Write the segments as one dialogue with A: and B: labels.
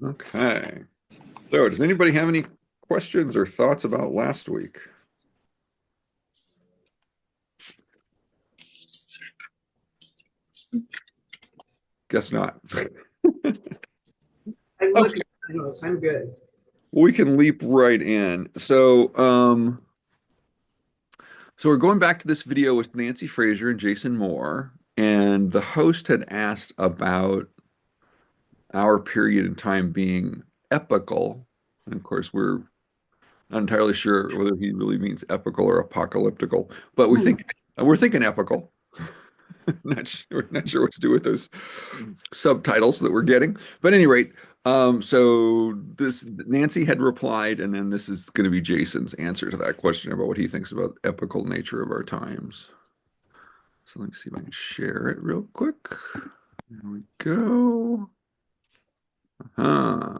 A: Okay. So, does anybody have any questions or thoughts about last week? Guess not.
B: I'm
A: Okay,
B: looking at my notes. I'm good.
A: we can leap right in. So we're going back to this video with Nancy Fraser and Jason Moore, and the host had asked about our period in time being epical. And of course, we're not entirely sure whether he really means epical or apocalyptical, but we're thinking epical. Not sure what to do with those subtitles that we're getting. But at any rate, so this Nancy had replied, and then this is going to be Jason's answer to that question about what he thinks about epical nature of our times. So let me see if I can share it real quick. There we go. Huh.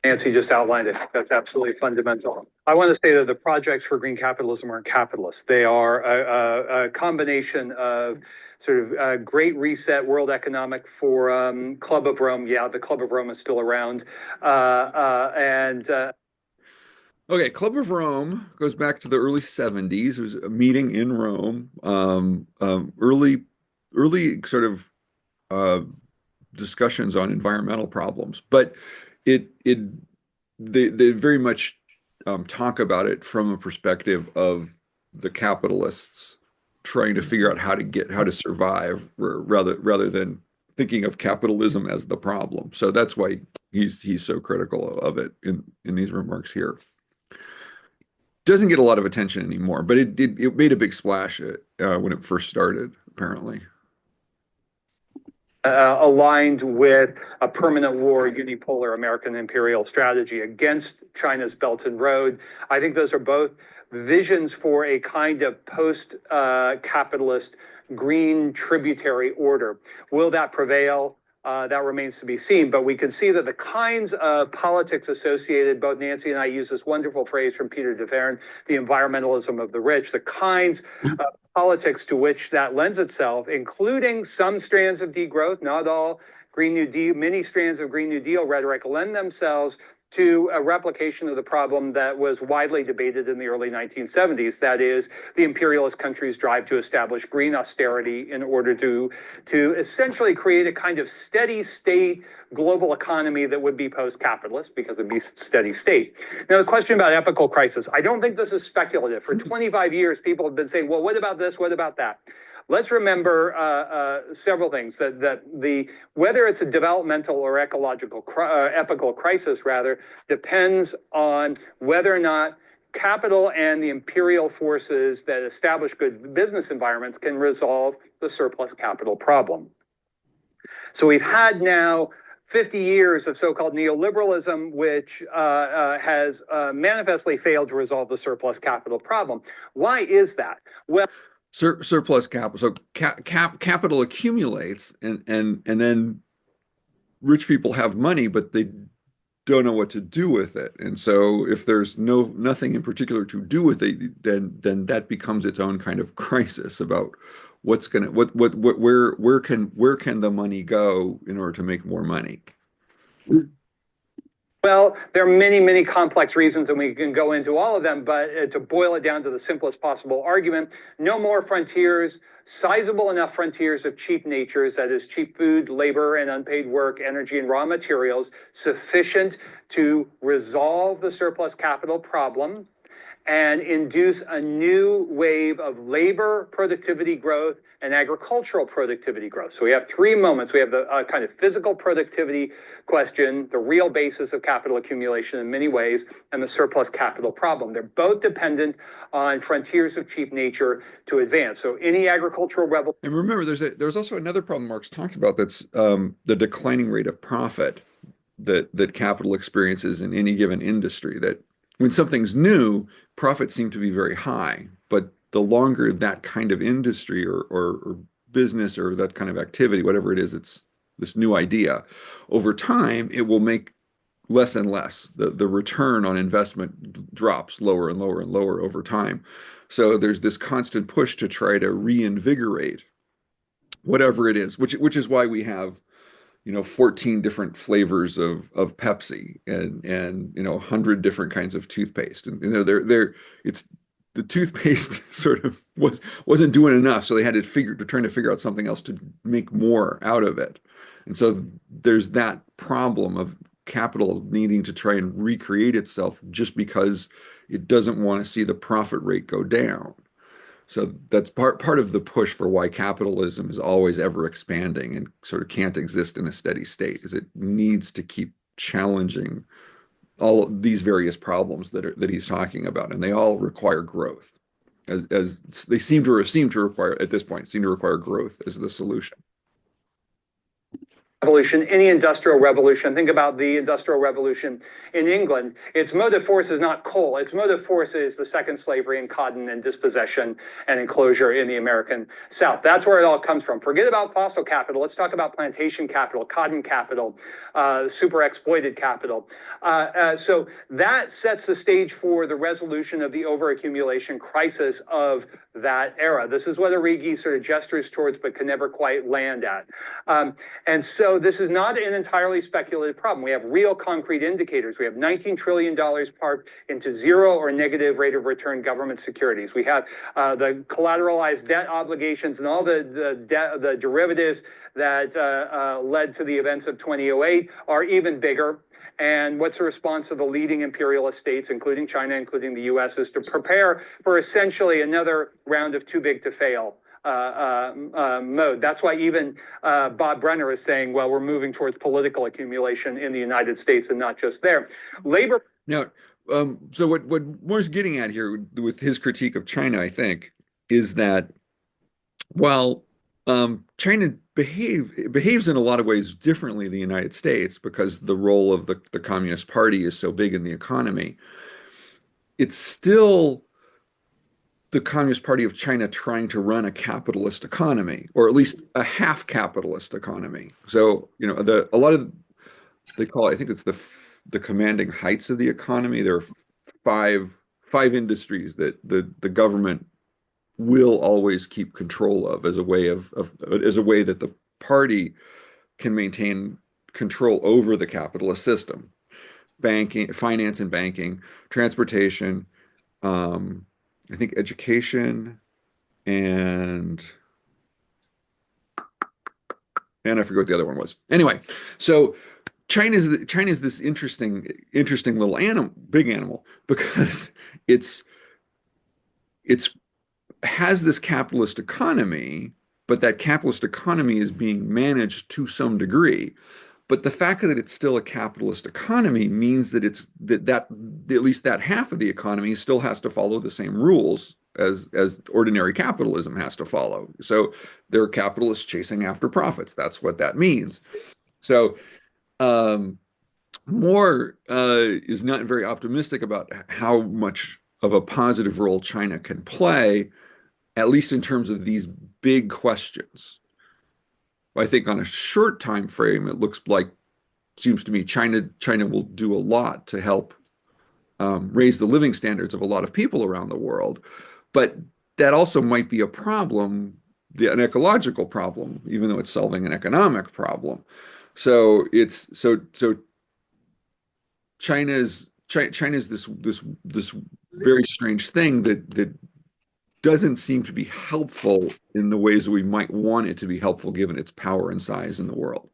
C: Nancy just outlined it. That's absolutely fundamental. I want to say that the projects for green capitalism aren't capitalist. They are a combination of sort of Great Reset, World Economic Forum, Club of Rome. Yeah, the Club of Rome is still around. And
A: Okay, Club of Rome goes back to the early 70s. It was a meeting in Rome, early sort of uh, discussions on environmental problems, but it they very much talk about it from a perspective of the capitalists trying to figure out how to survive rather than thinking of capitalism as the problem. So that's why he's so critical of it in these remarks here. Doesn't get a lot of attention anymore, but it made a big splash when it first started, apparently.
C: aligned with a permanent war, unipolar American imperial strategy against China's Belt and Road. I think those are both visions for a kind of post-capitalist green tributary order. Will that prevail? That remains to be seen. But we can see that the kinds of politics associated, both Nancy and I use this wonderful phrase from Peter DeVerne, the environmentalism of the rich, the kinds of politics to which that lends itself, including some strands of degrowth, not all Green New Deal, many strands of Green New Deal rhetoric lend themselves to a replication of the problem that was widely debated in the early 1970s. That is, the imperialist countries' drive to establish green austerity in order to essentially create a kind of steady state global economy that would be post-capitalist because it'd be steady state. Now, the question about epical crisis, I don't think this is speculative. For 25 years, people have been saying, well, what about this? What about that? Let's remember several things that the whether it's a developmental or ecological epical crisis rather depends on whether or not capital and the imperial forces that establish good business environments can resolve the surplus capital problem. So we've had now 50 years of so-called neoliberalism, which has manifestly failed to resolve the surplus capital problem. Why is that? Well,
A: Surplus capital. So capital accumulates, and then rich people have money, but they don't know what to do with it. And so if there's nothing in particular to do with it, then that becomes its own kind of crisis about what's gonna what where can the money go in order to make more money.
C: Well, there are many, many complex reasons, and we can go into all of them, but to boil it down to the simplest possible argument, no more frontiers, sizable enough frontiers of cheap natures, that is cheap food, labor, and unpaid work, energy, and raw materials, sufficient to resolve the surplus capital problem and induce a new wave of labor productivity growth and agricultural productivity growth. So we have three moments. We have the kind of physical productivity question, the real basis of capital accumulation in many ways, and the surplus capital problem. They're both dependent on frontiers of cheap nature to advance. So any agricultural revolution.
A: And remember, there's also another problem Marx talked about that's the declining rate of profit that capital experiences in any given industry. That when something's new, profits seem to be very high, but the longer that kind of industry or business or that kind of activity, whatever it is, it's this new idea, over time, it will make less and less. The return on investment drops lower and lower and lower over time. So there's this constant push to try to reinvigorate whatever it is, which is why we have 14 different flavors of Pepsi and 100 different kinds of toothpaste. And they're it's the toothpaste sort of wasn't doing enough, so they had to trying to figure out something else to make more out of it. And so there's that problem of capital needing to try and recreate itself just because it doesn't want to see the profit rate go down. So that's part of the push for why capitalism is always ever expanding and sort of can't exist in a steady state, is it needs to keep challenging all of these various problems that he's talking about, and they all require growth, as they seem to require at this point, seem to require growth as the solution.
C: Revolution, any industrial revolution. Think about the industrial revolution in England. Its motive force is not coal. Its motive force is the second slavery and cotton and dispossession and enclosure in the American South. That's where it all comes from. Forget about fossil capital. Let's talk about plantation capital, cotton capital, super exploited capital. So that sets the stage for the resolution of the overaccumulation crisis of that era. This is what Arrighi sort of gestures towards but can never quite land at. And so this is not an entirely speculative problem. We have real concrete indicators. We have $19 trillion parked into zero or negative rate of return government securities. We have the collateralized debt obligations and all the derivatives that led to the events of 2008 are even bigger. And what's the response of the leading imperialist states, including China, including the US, is to prepare for essentially another round of too big to fail mode. That's why even Bob Brenner is saying, well, we're moving towards political accumulation in the United States and not just there. Labor.
A: Now, so what Moore's getting at here with his critique of China, I think, is that while China behaves in a lot of ways differently than the United States because the role of the Communist Party is so big in the economy, it's still the Communist Party of China trying to run a capitalist economy, or at least a half capitalist economy. So, a lot of, they call it, I think it's the commanding heights of the economy. There are five industries that the government will always keep control of as a way as a way that the party can maintain control over the capitalist system: banking, finance and banking, transportation, I think education, and I forget what the other one was. Anyway, so China's this interesting little big animal, because it's has this capitalist economy, but that capitalist economy is being managed to some degree. But the fact that it's still a capitalist economy means that that at least that half of the economy still has to follow the same rules as ordinary capitalism has to follow. So they're capitalists chasing after profits. That's what that means. So Moore is not very optimistic about how much of a positive role China can play, at least in terms of these big questions. I think on a short time frame, it seems to me China will do a lot to help raise the living standards of a lot of people around the world. But that also might be a problem, an ecological problem, even though it's solving an economic problem. So China's this very strange thing that doesn't seem to be helpful in the ways that we might want it to be helpful, given its power and size in the world.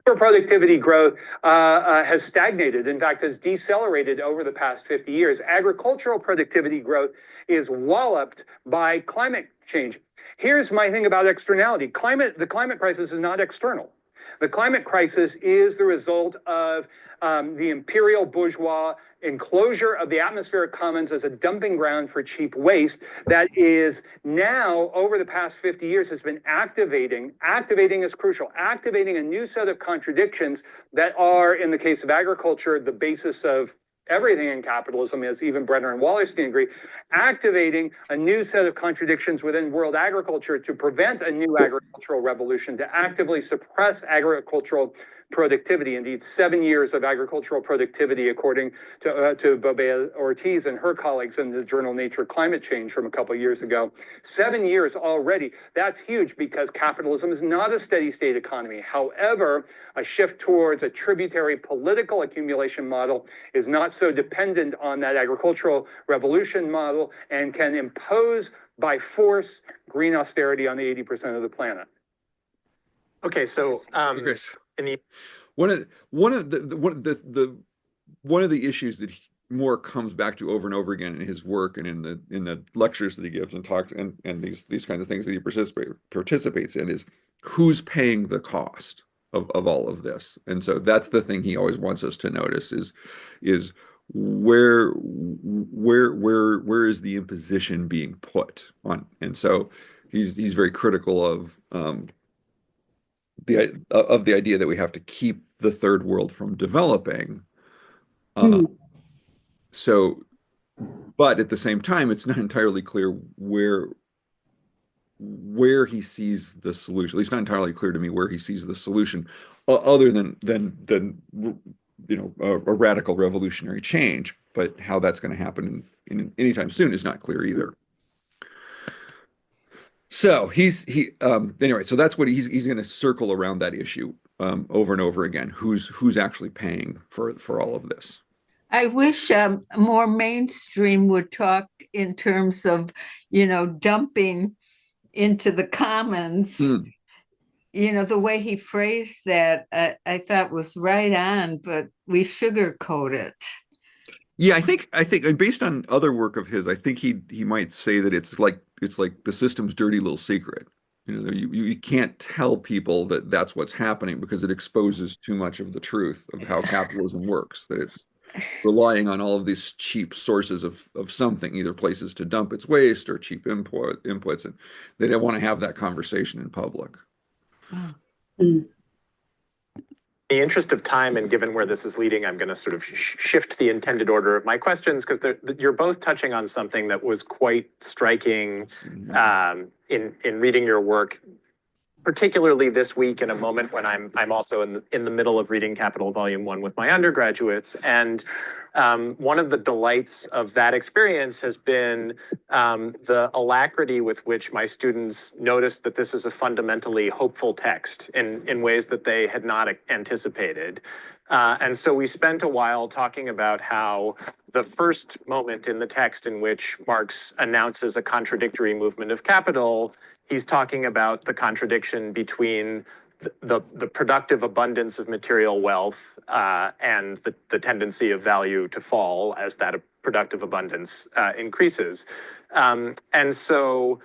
C: Productivity growth has stagnated, in fact, has decelerated over the past 50 years. Agricultural productivity growth is walloped by climate change. Here's my thing about externality. The climate crisis is not external. The climate crisis is the result of the imperial bourgeois enclosure of the atmospheric commons as a dumping ground for cheap waste that is now, over the past 50 years, has been activating is crucial, activating a new set of contradictions that are, in the case of agriculture, the basis of everything in capitalism, as even Brenner and Wallerstein agree, activating a new set of contradictions within world agriculture to prevent a new agricultural revolution, to actively suppress agricultural productivity. Indeed, 7 years of agricultural productivity, according to Bobea Ortiz and her colleagues in the journal Nature Climate Change from a couple of years ago. 7 years already. That's huge because capitalism is not a steady state economy. However, a shift towards a tributary political accumulation model is not so dependent on that agricultural revolution model and can impose by force green austerity on the 80% of the planet.
B: Okay, so
A: Okay.
B: in the
A: One of the issues that Moore comes back to over and over again in his work and in the lectures that he gives and talks and these kinds of things that he participates in is who's paying the cost of all of this. And so that's the thing he always wants us to notice is where is the imposition being put on. And so he's very critical of the idea that we have to keep the third world from developing. So, but at the same time, it's not entirely clear where he sees the solution. At least not entirely clear to me where he sees the solution, other than a radical revolutionary change. But how that's going to happen in anytime soon is not clear either. So anyway. So that's what he's going to circle around that issue over and over again. Who's actually paying for all of this?
D: I wish more mainstream would talk in terms of, dumping into the commons. The way he phrased that, I thought was right on, but we sugarcoat it.
A: Yeah, I think based on other work of his, I think he might say that it's like the system's dirty little secret. You can't tell people that that's what's happening because it exposes too much of the truth of how capitalism works, that it's relying on all of these cheap sources of something, either places to dump its waste or cheap inputs, and they don't want to have that conversation in public.
B: In the interest of time and given where this is leading, I'm going to sort of shift the intended order of my questions because you're both touching on something that was quite striking in reading your work, particularly this week in a moment when I'm also in the middle of reading Capital Volume 1 with my undergraduates. And one of the delights of that experience has been the alacrity with which my students noticed that this is a fundamentally hopeful text in ways that they had not anticipated. And so we spent a while talking about how the first moment in the text in which Marx announces a contradictory movement of capital, he's talking about the contradiction between the productive abundance of material wealth and the tendency of value to fall as that productive abundance increases. And so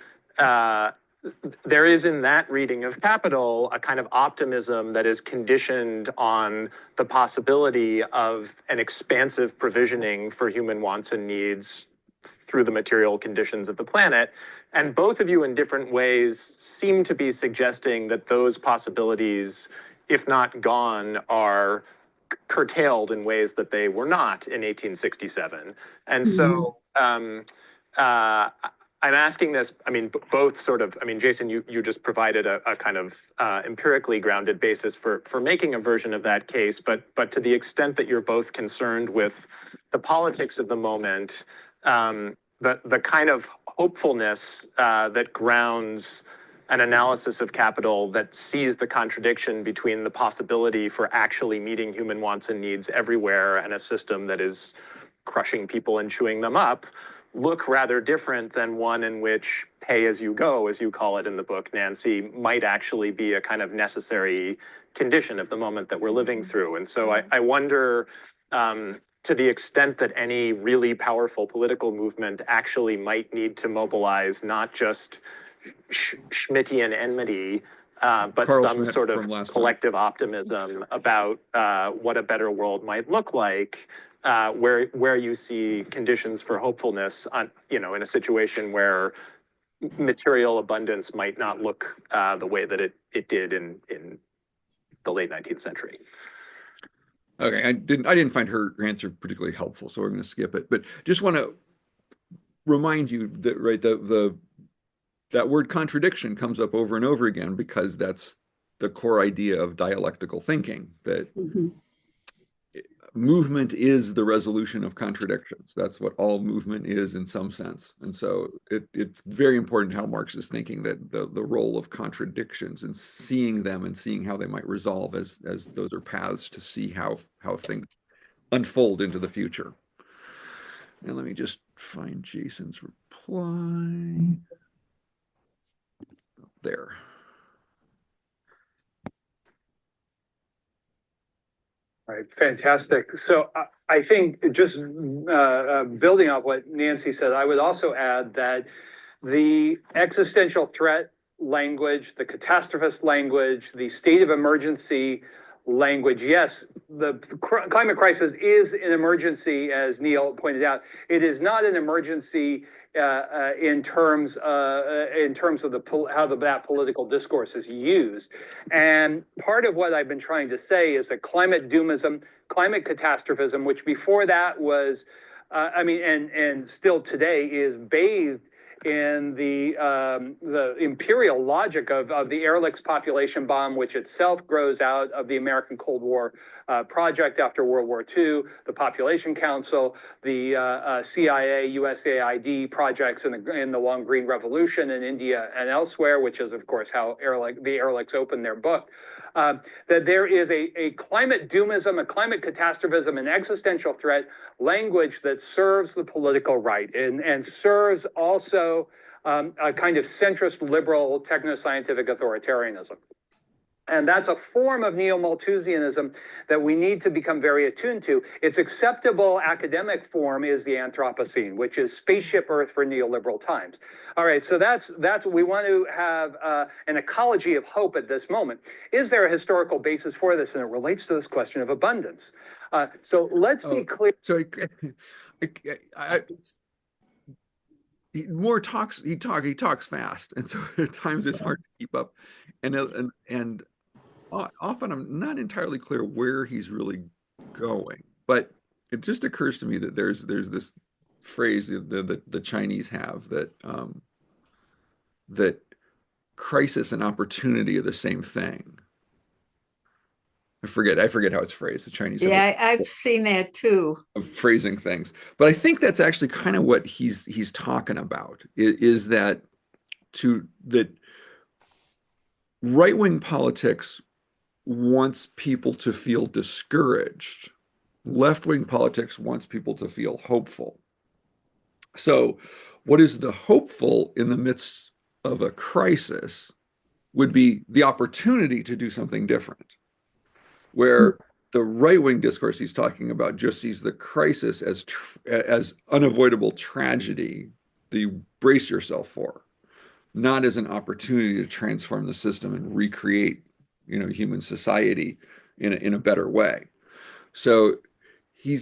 B: there is in that reading of Capital a kind of optimism that is conditioned on the possibility of an expansive provisioning for human wants and needs through the material conditions of the planet. And both of you in different ways seem to be suggesting that those possibilities, if not gone, are curtailed in ways that they were not in 1867. And so I'm asking this, both sort of, Jason, you just provided a kind of empirically grounded basis for making a version of that case, but to the extent that you're both concerned with the politics of the moment, the kind of hopefulness that grounds an analysis of capital that sees the contradiction between the possibility for actually meeting human wants and needs everywhere and a system that is crushing people and chewing them up, look rather different than one in which pay as you go, as you call it in the book, Nancy, might actually be a kind of necessary condition of the moment that we're living through. And so I wonder, to the extent that any really powerful political movement actually might need to mobilize not just Schmittian enmity, but
A: Carl
B: some
A: Schmitt
B: sort of collective optimism about what a better world might look like, where you see conditions for hopefulness on, in a situation where material abundance might not look the way that it did in the late 19th century.
A: Okay, I didn't find her answer particularly helpful, so we're going to skip it. But just want to remind you that that word contradiction comes up over and over again because that's the core idea of dialectical thinking, that
E: Mhm.
A: movement is the resolution of contradictions. That's what all movement is in some sense. And so it's very important how Marx is thinking that the role of contradictions and seeing them and seeing how they might resolve as those are paths to see how things unfold into the future. And let me just find Jason's reply. There.
C: All right, fantastic. So I think just building off what Nancy said, I would also add that the existential threat language, the catastrophist language, the state of emergency language, yes, the climate crisis is an emergency, as Neil pointed out. It is not an emergency in terms of how that political discourse is used. And part of what I've been trying to say is that climate doomism, climate catastrophism, which before that was, and still today is bathed in the imperial logic of the Ehrlich's population bomb, which itself grows out of the American Cold War project after World War II, the Population Council, the CIA, USAID projects in the Long Green Revolution in India and elsewhere, which is, of course, how the Ehrlichs opened their book. That there is a climate doomism, a climate catastrophism, an existential threat language that serves the political right and serves also a kind of centrist liberal techno-scientific authoritarianism. And that's a form of neo-Malthusianism that we need to become very attuned to. Its acceptable academic form is the Anthropocene, which is spaceship Earth for neoliberal times. All right, so that's we want to have an ecology of hope at this moment. Is there a historical basis for this? And it relates to this question of abundance. So let's be clear.
A: So Moore talks. He talks fast, and so at times it's hard to keep up. And often I'm not entirely clear where he's really going, but it just occurs to me that there's this phrase that the Chinese have that that crisis and opportunity are the same thing. I forget how it's phrased. The Chinese have
D: I've seen that too.
A: of phrasing things, but I think that's actually kind of what he's talking about. Is that right-wing politics wants people to feel discouraged. Left-wing politics wants people to feel hopeful. So what is the hopeful in the midst of a crisis would be the opportunity to do something different, where the right-wing discourse he's talking about just sees the crisis as unavoidable tragedy that you brace yourself for, not as an opportunity to transform the system and recreate human society in a better way. So he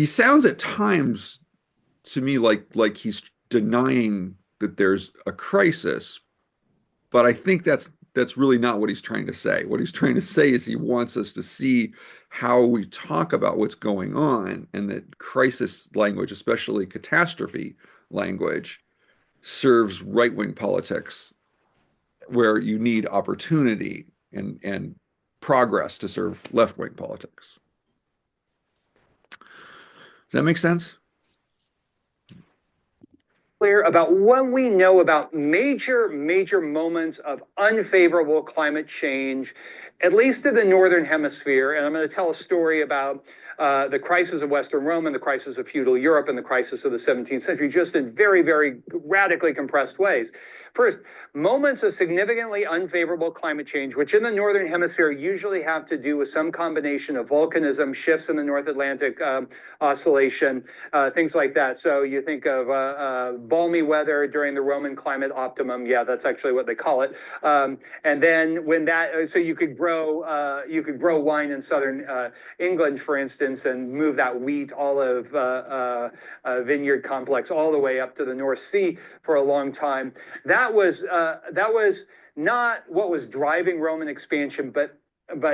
A: sounds at times to me like he's denying that there's a crisis, but I think that's really not what he's trying to say. What he's trying to say is he wants us to see how we talk about what's going on, and that crisis language, especially catastrophe language, serves right-wing politics where you need opportunity and progress to serve left-wing politics. Does that make sense?
C: Clear about what we know about major moments of unfavorable climate change, at least in the Northern Hemisphere. And I'm going to tell a story about the crisis of Western Rome and the crisis of feudal Europe and the crisis of the 17th century, just in very, very radically compressed ways. First, moments of significantly unfavorable climate change, which in the Northern Hemisphere usually have to do with some combination of volcanism, shifts in the North Atlantic oscillation, things like that. So you think of balmy weather during the Roman climate optimum. Yeah, that's actually what they call it. And then when so you could grow wine in southern England, for instance, and move that wheat olive vineyard complex all the way up to the North Sea for a long time. That was not what was driving Roman expansion, but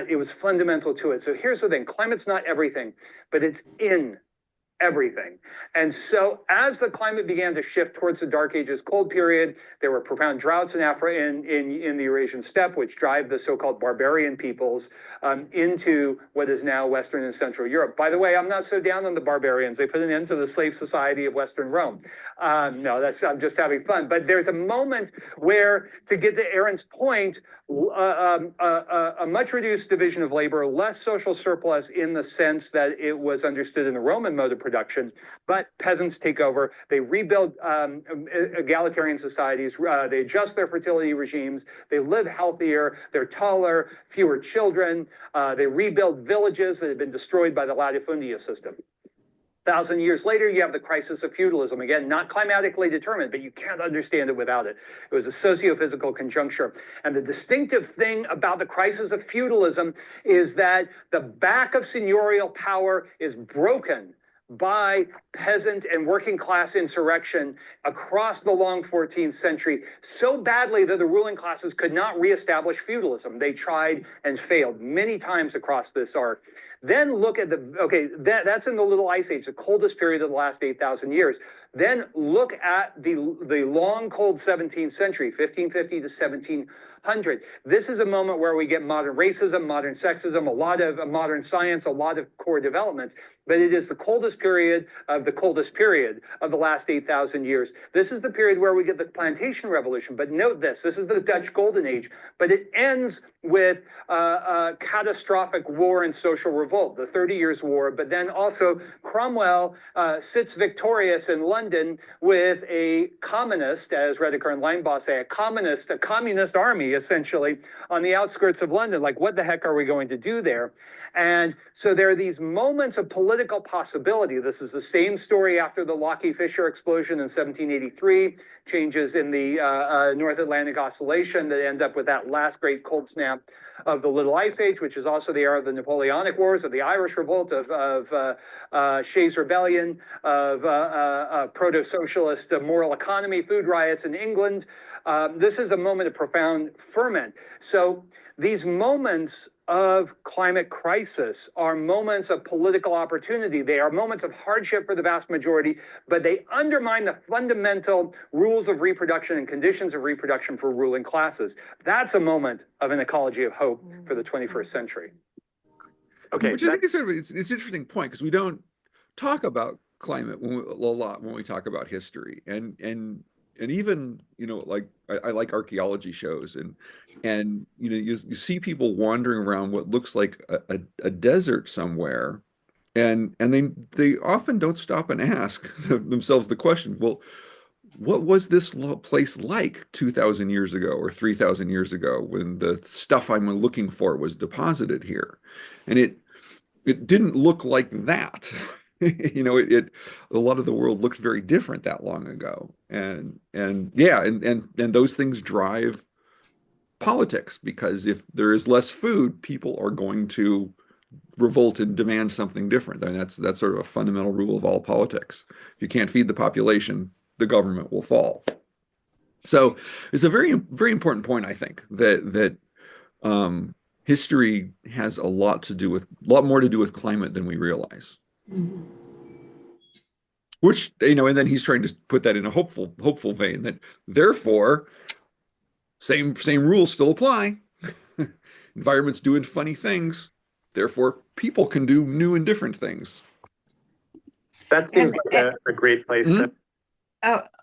C: it was fundamental to it. So here's the thing: climate's not everything, but it's in everything. And so as the climate began to shift towards the Dark Ages cold period, there were profound droughts in Africa, in the Eurasian steppe, which drive the so-called barbarian peoples into what is now Western and Central Europe. By the way, I'm not so down on the barbarians. They put an end to the slave society of Western Rome. No, I'm just having fun. But there's a moment where, to get to Aaron's point, a much reduced division of labor, less social surplus in the sense that it was understood in the Roman mode of production, but peasants take over. They rebuild egalitarian societies. They adjust their fertility regimes. They live healthier. They're taller, fewer children. They rebuild villages that had been destroyed by the latifundia system. 1,000 years later, you have the crisis of feudalism. Again, not climatically determined, but you can't understand it without it. It was a socio-physical conjuncture. And the distinctive thing about the crisis of feudalism is that the back of seigneurial power is broken by peasant and working class insurrection across the long 14th century so badly that the ruling classes could not reestablish feudalism. They tried and failed many times across this arc. Then look at that's in the Little Ice Age, the coldest period of the last 8,000 years. Then look at the long, cold 17th century, 1550 to 1700. This is a moment where we get modern racism, modern sexism, a lot of modern science, a lot of core developments. But it is the coldest period of the last 8,000 years. This is the period where we get the plantation revolution. But note this is the Dutch Golden Age, but it ends with a catastrophic war and social revolt, the 30 Years' War. But then also Cromwell sits victorious in London with a communist, as Rediker and Linebaugh say, a communist army, essentially, on the outskirts of London. Like, what the heck are we going to do there? And so there are these moments of political possibility. This is the same story after the Lockheed-Fisher explosion in 1783, changes in the North Atlantic Oscillation that end up with that last great cold snap of the Little Ice Age, which is also the era of the Napoleonic Wars, of the Irish Revolt, of Shays' Rebellion, of proto-socialist moral economy, food riots in England. This is a moment of profound ferment. So these moments of climate crisis are moments of political opportunity. They are moments of hardship for the vast majority, but they undermine the fundamental rules of reproduction and conditions of reproduction for ruling classes. That's a moment of an ecology of hope for the 21st century.
A: Okay, which I think is it's an interesting point, because we don't talk about climate a lot when we talk about history, and even, like I like archaeology shows, and you see people wandering around what looks like a desert somewhere, and they often don't stop and ask themselves the question, well, what was this place like 2,000 years ago or 3,000 years ago when the stuff I'm looking for was deposited here? And it didn't look like that. A lot of the world looked very different that long ago, and those things drive politics, because if there is less food, people are going to revolt and demand something different. I mean, that's sort of a fundamental rule of all politics. If you can't feed the population, the government will fall. So it's a very, very important point, I think, that history has a lot more to do with climate than we realize. Mm-hmm. Which, and then he's trying to put that in a hopeful vein, that therefore same rules still apply. Environment's doing funny things, therefore people can do new and different things.
B: That seems like a great place to.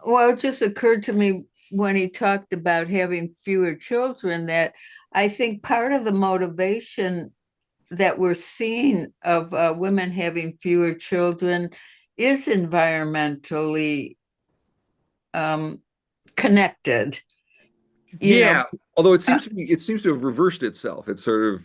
D: Well, it just occurred to me when he talked about having fewer children that I think part of the motivation that we're seeing of women having fewer children is environmentally connected.
A: Although it seems to have reversed itself. It's sort of,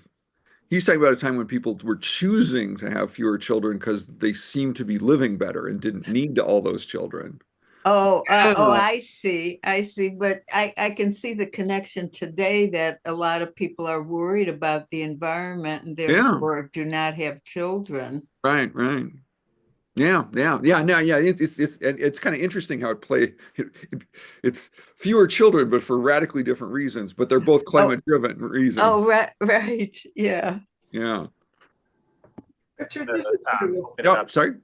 A: he's talking about a time when people were choosing to have fewer children because they seemed to be living better and didn't need all those children.
D: I see. But I can see the connection today that a lot of people are worried about the environment and therefore do not have children.
A: Right. It's kind of interesting how it's fewer children, but for radically different reasons, but they're both climate-driven reasons.
D: Oh, right. Yeah.
A: Yeah.
E: Richard,
A: sorry.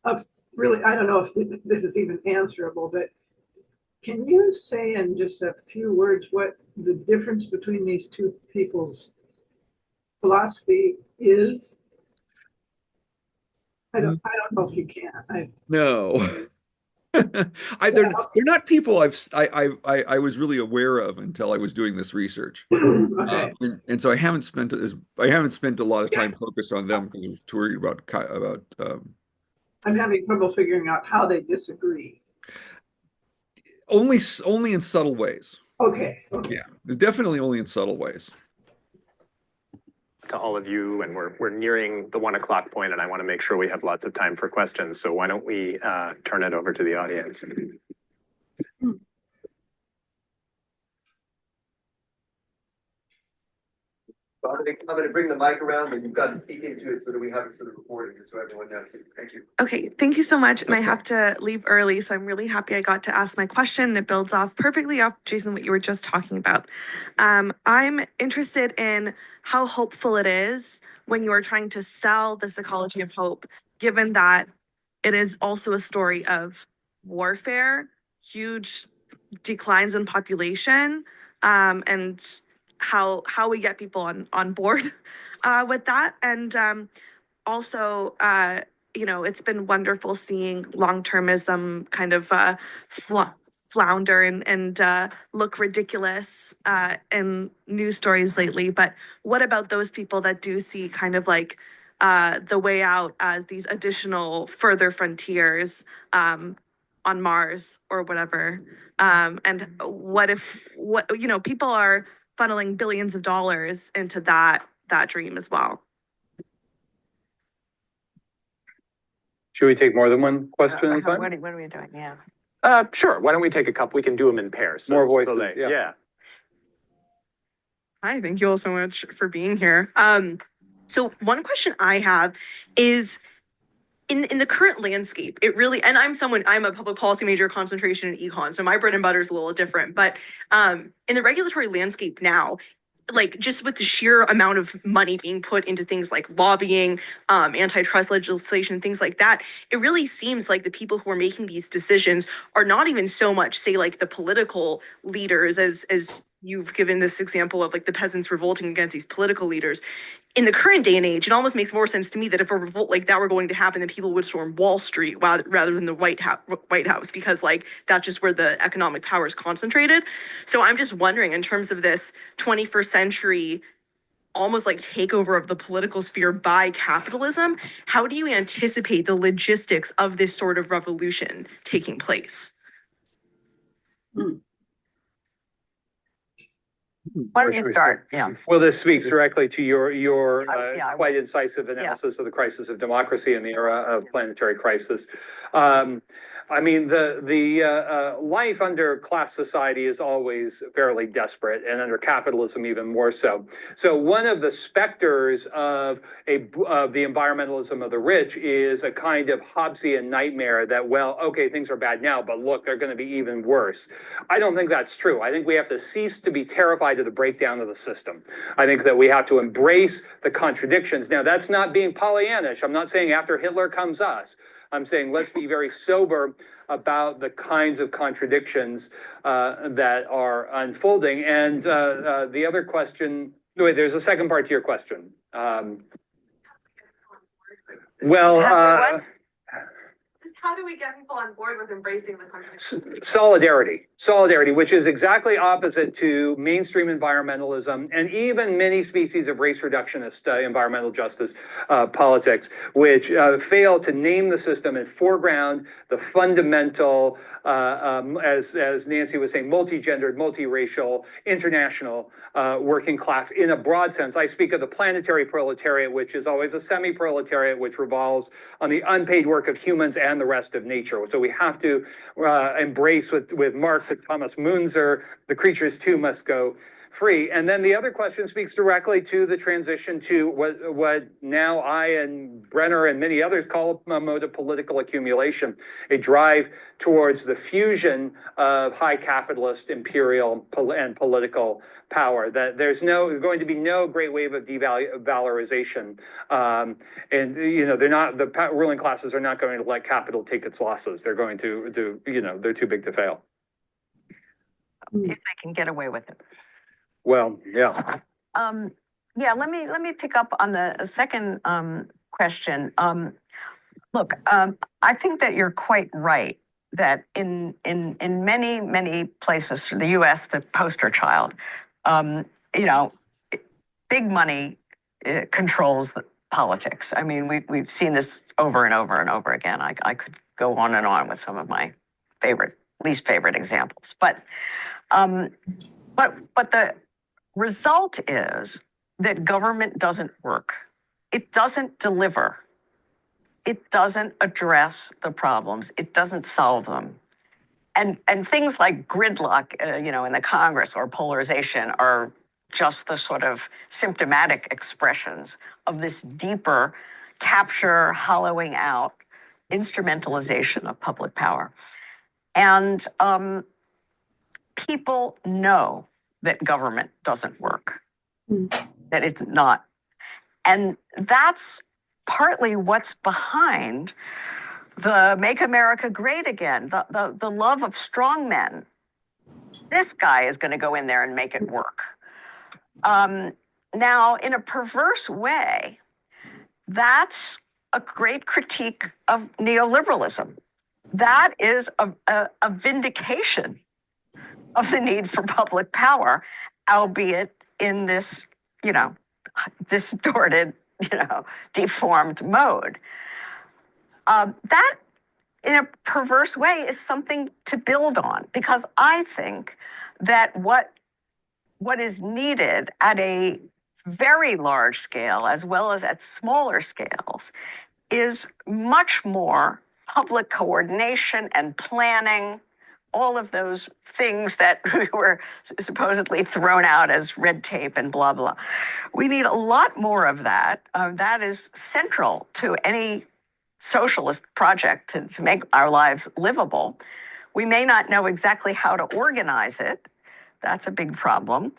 E: of really, I don't know if this is even answerable, but can you say in just a few words what the difference between these two people's philosophy is? I don't know if you can.
A: No. They're not people I was really aware of until I was doing this research.
E: Okay.
A: And so I haven't spent a lot of time focused on them because I was too worried about
E: I'm having trouble figuring out how they disagree.
A: only in subtle ways.
E: Okay. Okay.
A: Yeah, it's definitely only in subtle ways.
B: To all of you, and we're nearing the 1 o'clock point, and I want to make sure we have lots of time for questions. So why don't we turn it over to the audience?
F: I'm going to bring the mic around, and you've got to speak into it so that we have it for the recording, so everyone knows. Thank you.
G: Okay, thank you so much. And I have to leave early, so I'm really happy I got to ask my question. It builds off perfectly off, Jason, what you were just talking about. I'm interested in how hopeful it is when you are trying to sell this ecology of hope, given that it is also a story of warfare, huge declines in population, and how we get people on board with that. And also, it's been wonderful seeing long-termism kind of flounder and look ridiculous in news stories lately. But what about those people that do see kind of like the way out as these additional further frontiers on Mars or whatever? And what people are funneling billions of dollars into that dream as well.
C: Should we take more than one question at a time?
H: What are we doing? Yeah.
B: Sure. Why don't we take a couple? We can do them in pairs.
C: More voices,
B: yeah.
H: Hi, thank you all so much for being here. So one question I have is in the current landscape, it really, and I'm a public policy major, concentration in econ, so my bread and butter is a little different, but in the regulatory landscape now, like just with the sheer amount of money being put into things like lobbying, antitrust legislation, things like that, it really seems like the people who are making these decisions are not even so much, say, like the political leaders, as you've given this example of like the peasants revolting against these political leaders. In the current day and age, it almost makes more sense to me that if a revolt like that were going to happen, then people would storm Wall Street rather than the White House, because like that's just where the economic power is concentrated. So I'm just wondering, in terms of this 21st century almost like takeover of the political sphere by capitalism, how do you anticipate the logistics of this sort of revolution taking place? Why don't you start? Yeah.
C: Well, this speaks directly to your
H: yeah,
C: quite incisive analysis of the crisis of democracy in the era of planetary crisis. I mean, the life under class society is always fairly desperate, and under capitalism even more so. So one of the specters of the environmentalism of the rich is a kind of Hobbesian nightmare that, well, okay, things are bad now, but look, they're going to be even worse. I don't think that's true. I think we have to cease to be terrified of the breakdown of the system. I think that we have to embrace the contradictions. Now, that's not being Pollyannish. I'm not saying after Hitler comes us. I'm saying let's be very sober about the kinds of contradictions that are unfolding. And the other question, wait, there's a second part to your question.
G: How do we get people on board with embracing the country?
C: Solidarity, which is exactly opposite to mainstream environmentalism and even many species of race reductionist environmental justice politics, which fail to name the system and foreground the fundamental, as Nancy was saying, multi-gendered, multiracial, international working class in a broad sense. I speak of the planetary proletariat, which is always a semi-proletariat, which revolves on the unpaid work of humans and the rest of nature. So we have to embrace with Marx and Thomas Munzer, the creatures too must go free. And then the other question speaks directly to the transition to what now I and Brenner and many others call a mode of political accumulation, a drive towards the fusion of high capitalist, imperial, and political power. That there's going to be no great wave of devalorization, and they're not, the ruling classes are not going to let capital take its losses. They're going to they're too big to fail.
I: If they can get away with it.
C: Well, yeah.
I: Yeah, let me pick up on the second question. Look, I think that you're quite right that in many places, the U.S., the poster child, big money controls the politics. I mean, we've seen this over and over and over again. I could go on and on with some of my least favorite examples, but the result is that government doesn't work. It doesn't deliver. It doesn't address the problems. It doesn't solve them. And things like gridlock, in the Congress or polarization are just the sort of symptomatic expressions of this deeper capture, hollowing out, instrumentalization of public power. And people know that government doesn't work, that it's not. And that's partly what's behind the Make America Great Again, the love of strong men. This guy is going to go in there and make it work. Now, in a perverse way, that's a great critique of neoliberalism. That is a vindication of the need for public power, albeit in this, distorted, deformed mode. That, in a perverse way, is something to build on, because I think that what is needed at a very large scale, as well as at smaller scales, is much more public coordination and planning, all of those things that were supposedly thrown out as red tape and blah, blah. We need a lot more of that. That is central to any socialist project to make our lives livable. We may not know exactly how to organize it. That's a big problem.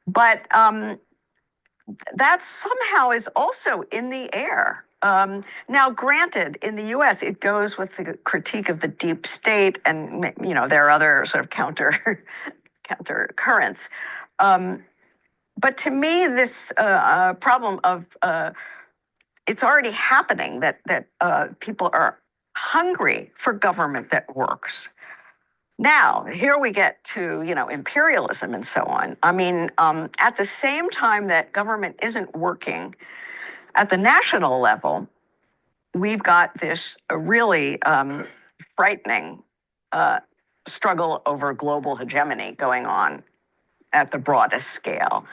I: But that somehow is also in the air. Now, granted, in the U.S., it goes with the critique of the deep state, and there are other sort of counter currents. But to me, this problem of it's already happening that people are hungry for government that works. Now, here we get to imperialism and so on. I mean, at the same time that government isn't working at the national level, we've got this really frightening struggle over global hegemony going on at the broadest scale.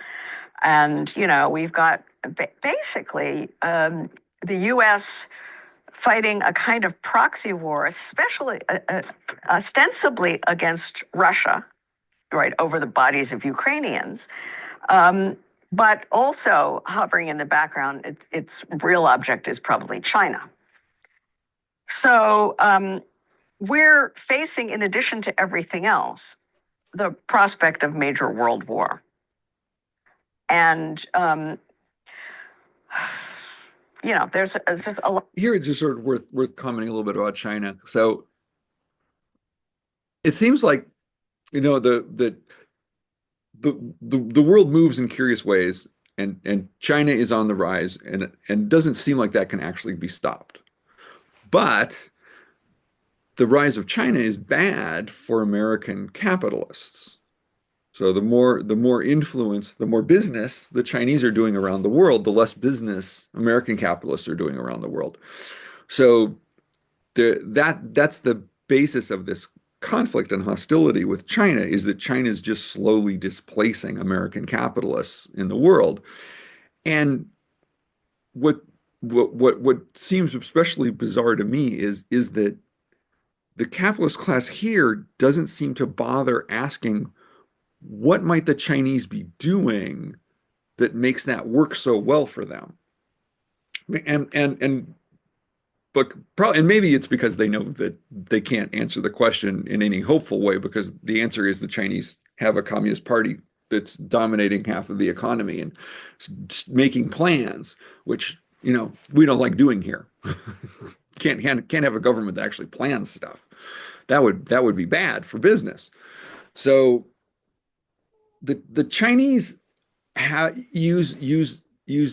I: And, we've got basically the U.S. fighting a kind of proxy war, especially ostensibly against Russia, right, over the bodies of Ukrainians. But also hovering in the background, its real object is probably China. So we're facing, in addition to everything else, the prospect of major world war. And, there's just a lot.
A: Here it's just sort of worth commenting a little bit about China. So it seems like, the world moves in curious ways, and China is on the rise, and doesn't seem like that can actually be stopped. But the rise of China is bad for American capitalists. So the more influence, the more business the Chinese are doing around the world, the less business American capitalists are doing around the world. So that's the basis of this conflict and hostility with China, is that China is just slowly displacing American capitalists in the world. And what seems especially bizarre to me is that the capitalist class here doesn't seem to bother asking what might the Chinese be doing that makes that work so well for them? And but probably, and maybe it's because they know that they can't answer the question in any hopeful way, because the answer is the Chinese have a communist party that's dominating half of the economy and making plans, which, we don't like doing here. Can't have a government that actually plans stuff. That would be bad for business. So the Chinese use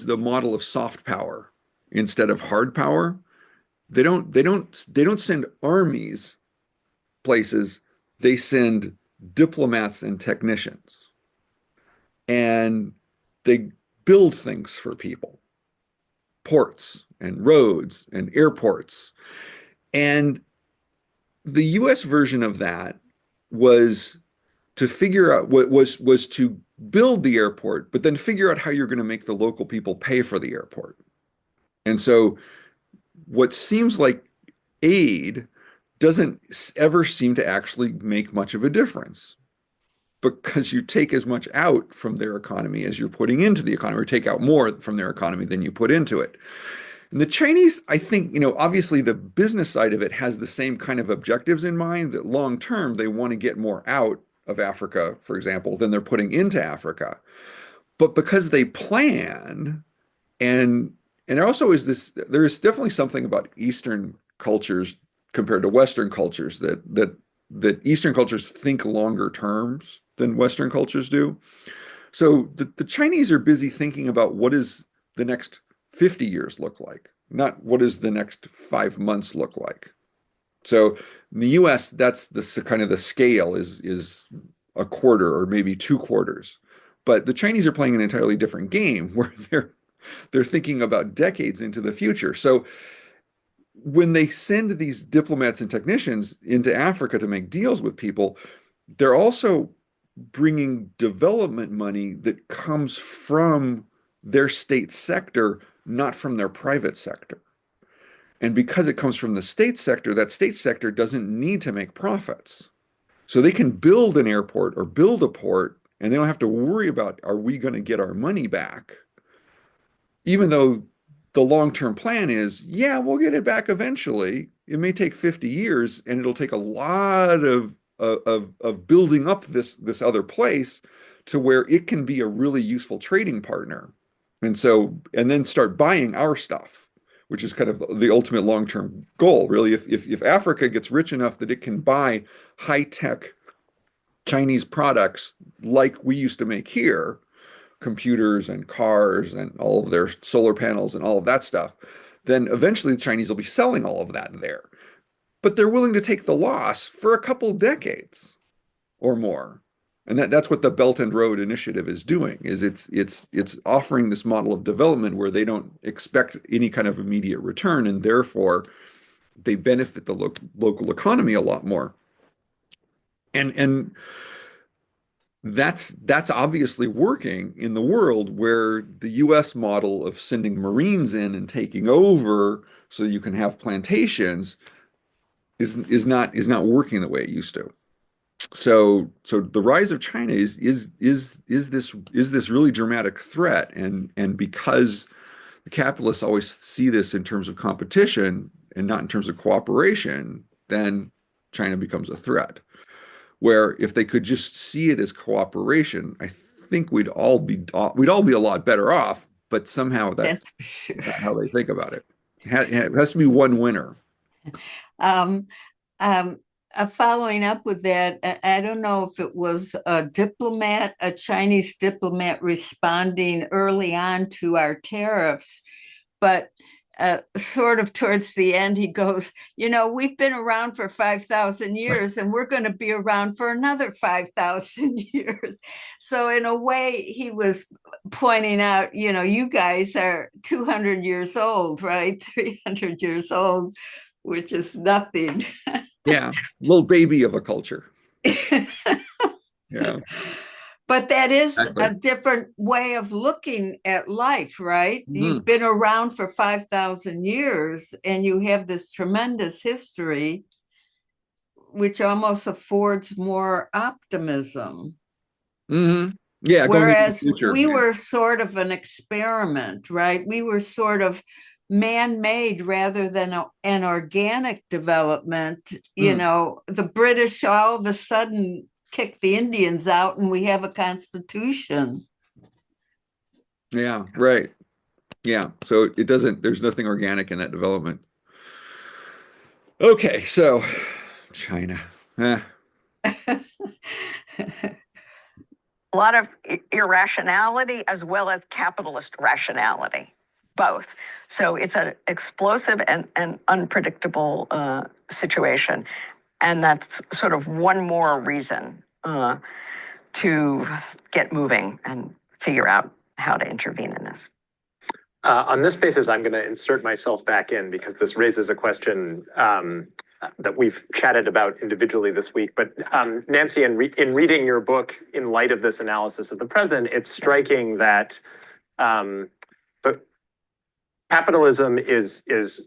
A: the model of soft power instead of hard power. They don't send armies places. They send diplomats and technicians, and they build things for people, ports and roads and airports. And the US version of that was to figure out what was to build the airport, but then figure out how you're going to make the local people pay for the airport. And so what seems like aid doesn't ever seem to actually make much of a difference, because you take as much out from their economy as you're putting into the economy, or take out more from their economy than you put into it. And the Chinese, I think, obviously the business side of it has the same kind of objectives in mind, that long term they want to get more out of Africa, for example, than they're putting into Africa. But because they plan, and there also is this, there is definitely something about Eastern cultures compared to Western cultures, that Eastern cultures think longer terms than Western cultures do. So the Chinese are busy thinking about what does the next 50 years look like, not what does the next 5 months look like. So in the US, that's the kind of the scale is a quarter or maybe 2 quarters. But the Chinese are playing an entirely different game, where they're thinking about decades into the future. So when they send these diplomats and technicians into Africa to make deals with people, they're also bringing development money that comes from their state sector, not from their private sector. And because it comes from the state sector, that state sector doesn't need to make profits. So they can build an airport or build a port, and they don't have to worry about, are we going to get our money back? Even though the long-term plan is, yeah, we'll get it back eventually. It may take 50 years, and it'll take a lot of building up this other place to where it can be a really useful trading partner. And then start buying our stuff, which is kind of the ultimate long-term goal, really. If Africa gets rich enough that it can buy high-tech Chinese products like we used to make here, computers and cars and all of their solar panels and all of that stuff, then eventually the Chinese will be selling all of that there. But they're willing to take the loss for a couple decades or more. And that's what the Belt and Road Initiative is doing, is it's offering this model of development where they don't expect any kind of immediate return, and therefore they benefit the local economy a lot more. And that's obviously working in the world where the US model of sending Marines in and taking over so you can have plantations is not working the way it used to. So the rise of China is this really dramatic threat, and because the capitalists always see this in terms of competition and not in terms of cooperation, then China becomes a threat. Where if they could just see it as cooperation, I think we'd all be a lot better off. But somehow that's not how they think about it. It has to be one winner.
D: Um, Following up with that, I don't know if it was a Chinese diplomat responding early on to our tariffs, but sort of towards the end, he goes, we've been around for 5,000 years, and we're going to be around for another 5,000 years. So in a way, he was pointing out, you guys are 200 years old, right? 300 years old, which is nothing.
A: Yeah, little baby of a culture. Yeah.
D: But that is
A: Exactly.
D: a different way of looking at life, right?
A: Mhm.
D: You've been around for 5,000 years, and you have this tremendous history, which almost affords more optimism.
A: Hmm. Yeah, going into the
D: Whereas
A: future.
D: we
A: Yeah.
D: were sort of an experiment, right? We were sort of man-made rather than an organic development. You
A: Mm.
D: know, the British all of a sudden kick the Indians out and we have a constitution.
A: Yeah, right. Yeah. So it doesn't, there's nothing organic in that development. Okay, so China. Eh.
I: A lot of irrationality as well as capitalist rationality, both. So it's an explosive and unpredictable situation. And that's sort of one more reason to get moving and figure out how to intervene in this.
B: On this basis, I'm going to insert myself back in because this raises a question that we've chatted about individually this week. But Nancy, in reading your book in light of this analysis of the present, it's striking that but capitalism is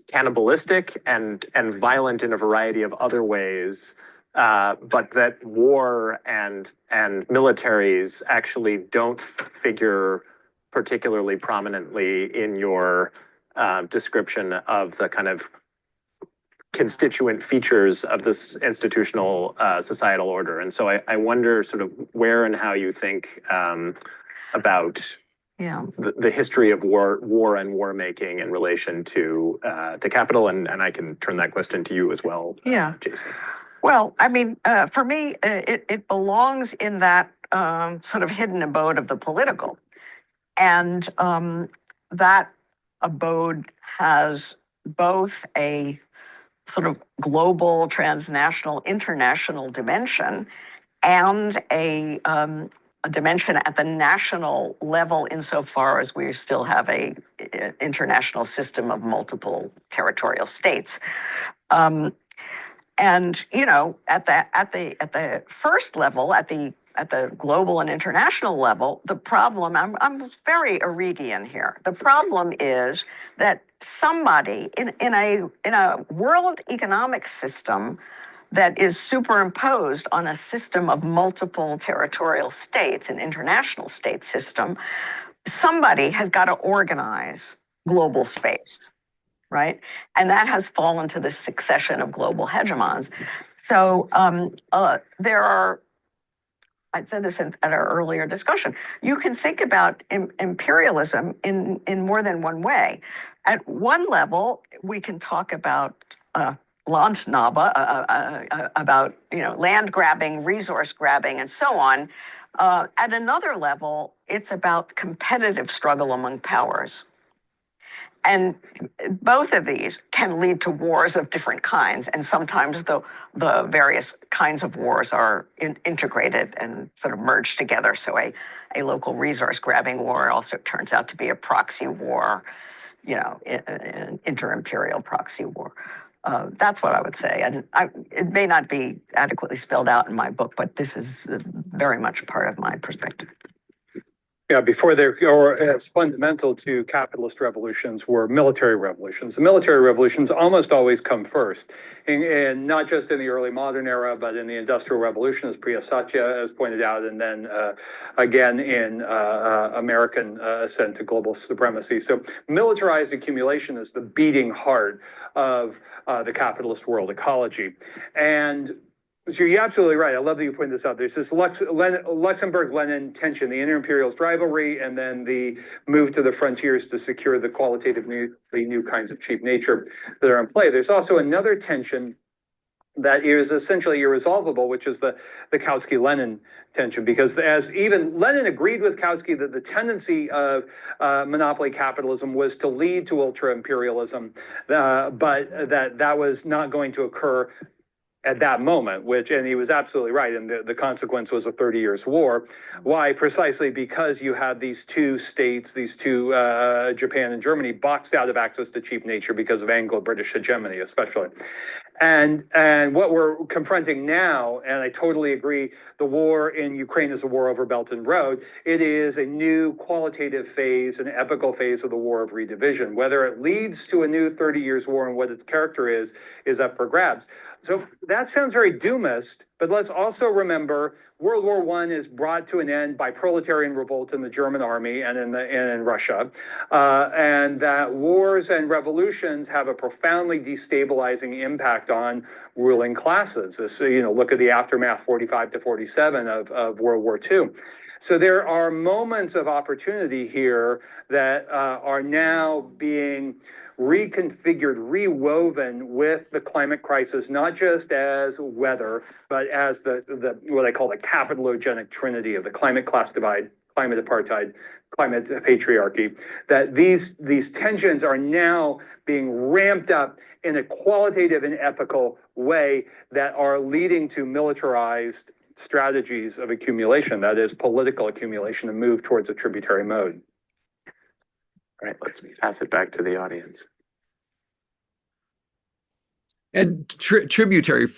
B: cannibalistic and violent in a variety of other ways, but that war and militaries actually don't figure particularly prominently in your description of the kind of constituent features of this institutional societal order. And so I wonder sort of where and how you think about the history of war and war making in relation to capital, and I can turn that question to you as well, Jason.
I: Well, I mean, for me, it belongs in that sort of hidden abode of the political, and that abode has both a sort of global, transnational, international dimension, and a dimension at the national level insofar as we still have a international system of multiple territorial states. And you know, at the first level, at the global and international level, the problem, I'm very Arrigian here. The problem is that somebody in a world economic system that is superimposed on a system of multiple territorial states, an international state system, somebody has got to organize global space, right? And that has fallen to this succession of global hegemons. So there are, I said this at our earlier discussion, you can think about imperialism in more than one way. At one level, we can talk about Landnahme, about land grabbing, resource grabbing, and so on. At another level, it's about competitive struggle among powers. And both of these can lead to wars of different kinds, and sometimes the various kinds of wars are integrated and sort of merged together. So a local resource grabbing war also turns out to be a proxy war, an inter-imperial proxy war. That's what I would say. And it may not be adequately spelled out in my book, but this is very much part of my perspective.
C: Yeah, before there, or as fundamental to capitalist revolutions were military revolutions. The military revolutions almost always come first, and not just in the early modern era, but in the Industrial Revolution, as Priya Satya has pointed out, and then again in American ascent to global supremacy. So militarized accumulation is the beating heart of the capitalist world ecology. And so you're absolutely right. I love that you pointed this out. There's this Luxembourg-Lenin tension, the inter-imperialist rivalry, and then the move to the frontiers to secure the qualitatively new kinds of cheap nature that are in play. There's also another tension that is essentially irresolvable, which is the Kautsky-Lenin tension, because as even Lenin agreed with Kautsky that the tendency of monopoly capitalism was to lead to ultra-imperialism, but that was not going to occur at that moment, and he was absolutely right, and the consequence was a 30 years war. Why? Precisely because you had these two states, these two, Japan and Germany, boxed out of access to cheap nature because of Anglo-British hegemony, especially. And what we're confronting now, and I totally agree, the war in Ukraine is a war over Belt and Road. It is a new qualitative phase, an epical phase of the war of redivision. Whether it leads to a new 30 years war and what its character is up for grabs. So that sounds very doomist, but let's also remember World War I is brought to an end by proletarian revolt in the German army and in Russia, and that wars and revolutions have a profoundly destabilizing impact on ruling classes. This, look at the aftermath 45 to 47 of World War II. So there are moments of opportunity here that are now being reconfigured, rewoven with the climate crisis, not just as weather, but as the what I call the capitalogenic trinity of the climate class divide, climate apartheid, climate patriarchy, that these tensions are now being ramped up in a qualitative and ethical way that are leading to militarized strategies of accumulation, that is political accumulation, and move towards a tributary mode.
B: All right, let's pass it back to the audience.
A: And tributary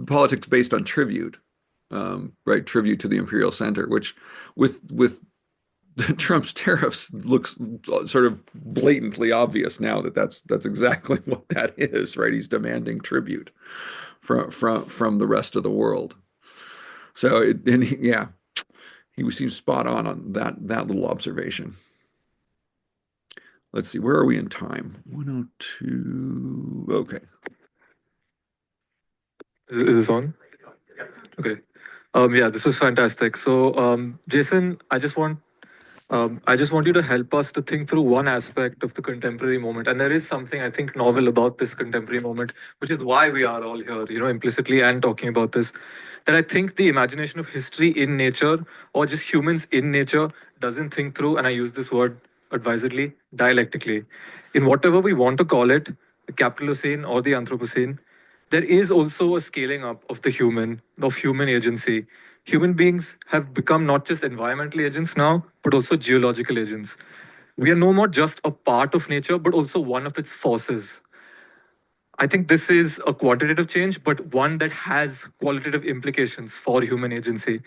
A: politics based on tribute, right? Tribute to the imperial center, which with Trump's tariffs looks sort of blatantly obvious now that that's exactly what that is, right? He's demanding tribute from the rest of the world. So he seems spot on that little observation. Let's see, where are we in time? 102. Okay.
J: Is this on? Okay. Yeah, this was fantastic. So, Jason, I just want you to help us to think through one aspect of the contemporary moment. And there is something I think novel about this contemporary moment, which is why we are all here, implicitly and talking about this. That I think the imagination of history in nature or just humans in nature doesn't think through, and I use this word advisedly, dialectically. In whatever we want to call it, the Capitalocene or the Anthropocene, there is also a scaling up of human agency. Human beings have become not just environmental agents now, but also geological agents. We are no more just a part of nature, but also one of its forces. I think this is a quantitative change, but one that has qualitative implications for human agency.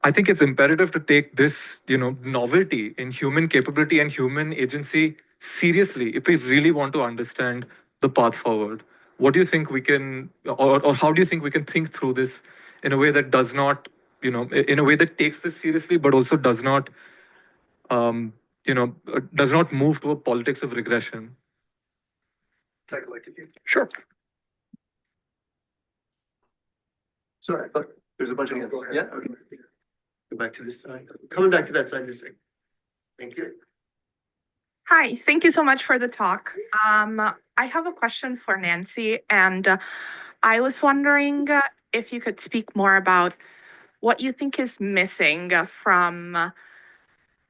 J: I think it's imperative to take this, novelty in human capability and human agency seriously if we really want to understand the path forward. What do you think we can, or how do you think we can think through this in a way that does not, in a way that takes this seriously, but also does not, does not move to a politics of regression?
C: Sure.
F: Sorry, I thought there's a bunch of hands. Yeah, okay. Go back to this side. Coming back to that side this thing. Thank you.
K: Hi, thank you so much for the talk. I have a question for Nancy, and I was wondering if you could speak more about what you think is missing from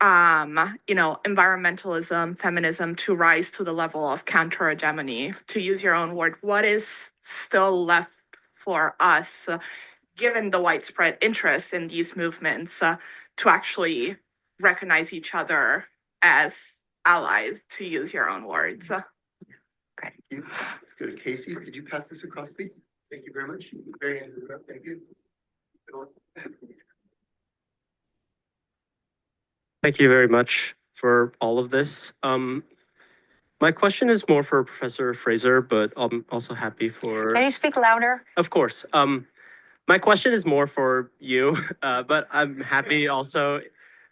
K: environmentalism, feminism to rise to the level of counter-hegemony. To use your own word, what is still left for us, given the widespread interest in these movements, to actually recognize each other as allies, to use your own words?
F: Thank you. Let's go to Casey. Could you pass this across, please? Thank you very much. Very end of the row. Thank you.
L: Thank you very much for all of this. My question is more for Professor Fraser, but I'm also happy for...
I: Can you speak louder?
L: Of course. My question is more for you, but I'm happy also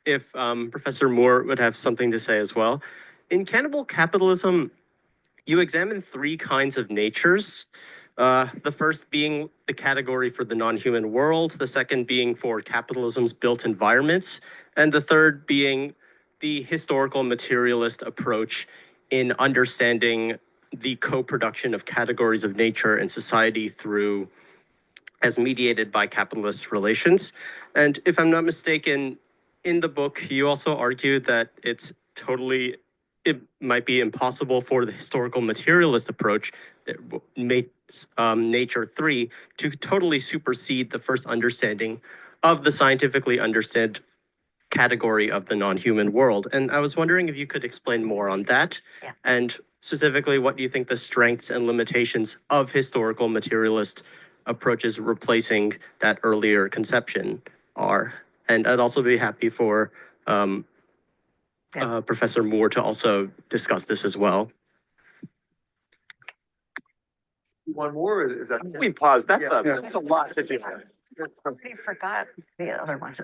L: if Professor Moore would have something to say as well. In Cannibal Capitalism, you examine three kinds of natures. The first being the category for the non-human world, the second being for capitalism's built environments, and the third being the historical materialist approach in understanding the co-production of categories of nature and society through as mediated by capitalist relations. And if I'm not mistaken, in the book, you also argued that it might be impossible for the historical materialist approach that makes nature 3 to totally supersede the first understanding of the scientifically understood category of the non-human world. And I was wondering if you could explain more on that.
I: Yeah.
L: And specifically, what do you think the strengths and limitations of historical materialist approaches replacing that earlier conception are? And I'd also be happy for Professor Moore to also discuss this as well.
F: One more, or is that?
B: We pause. That's
F: Yeah.
B: that's a lot to do.
I: I already forgot the other ones.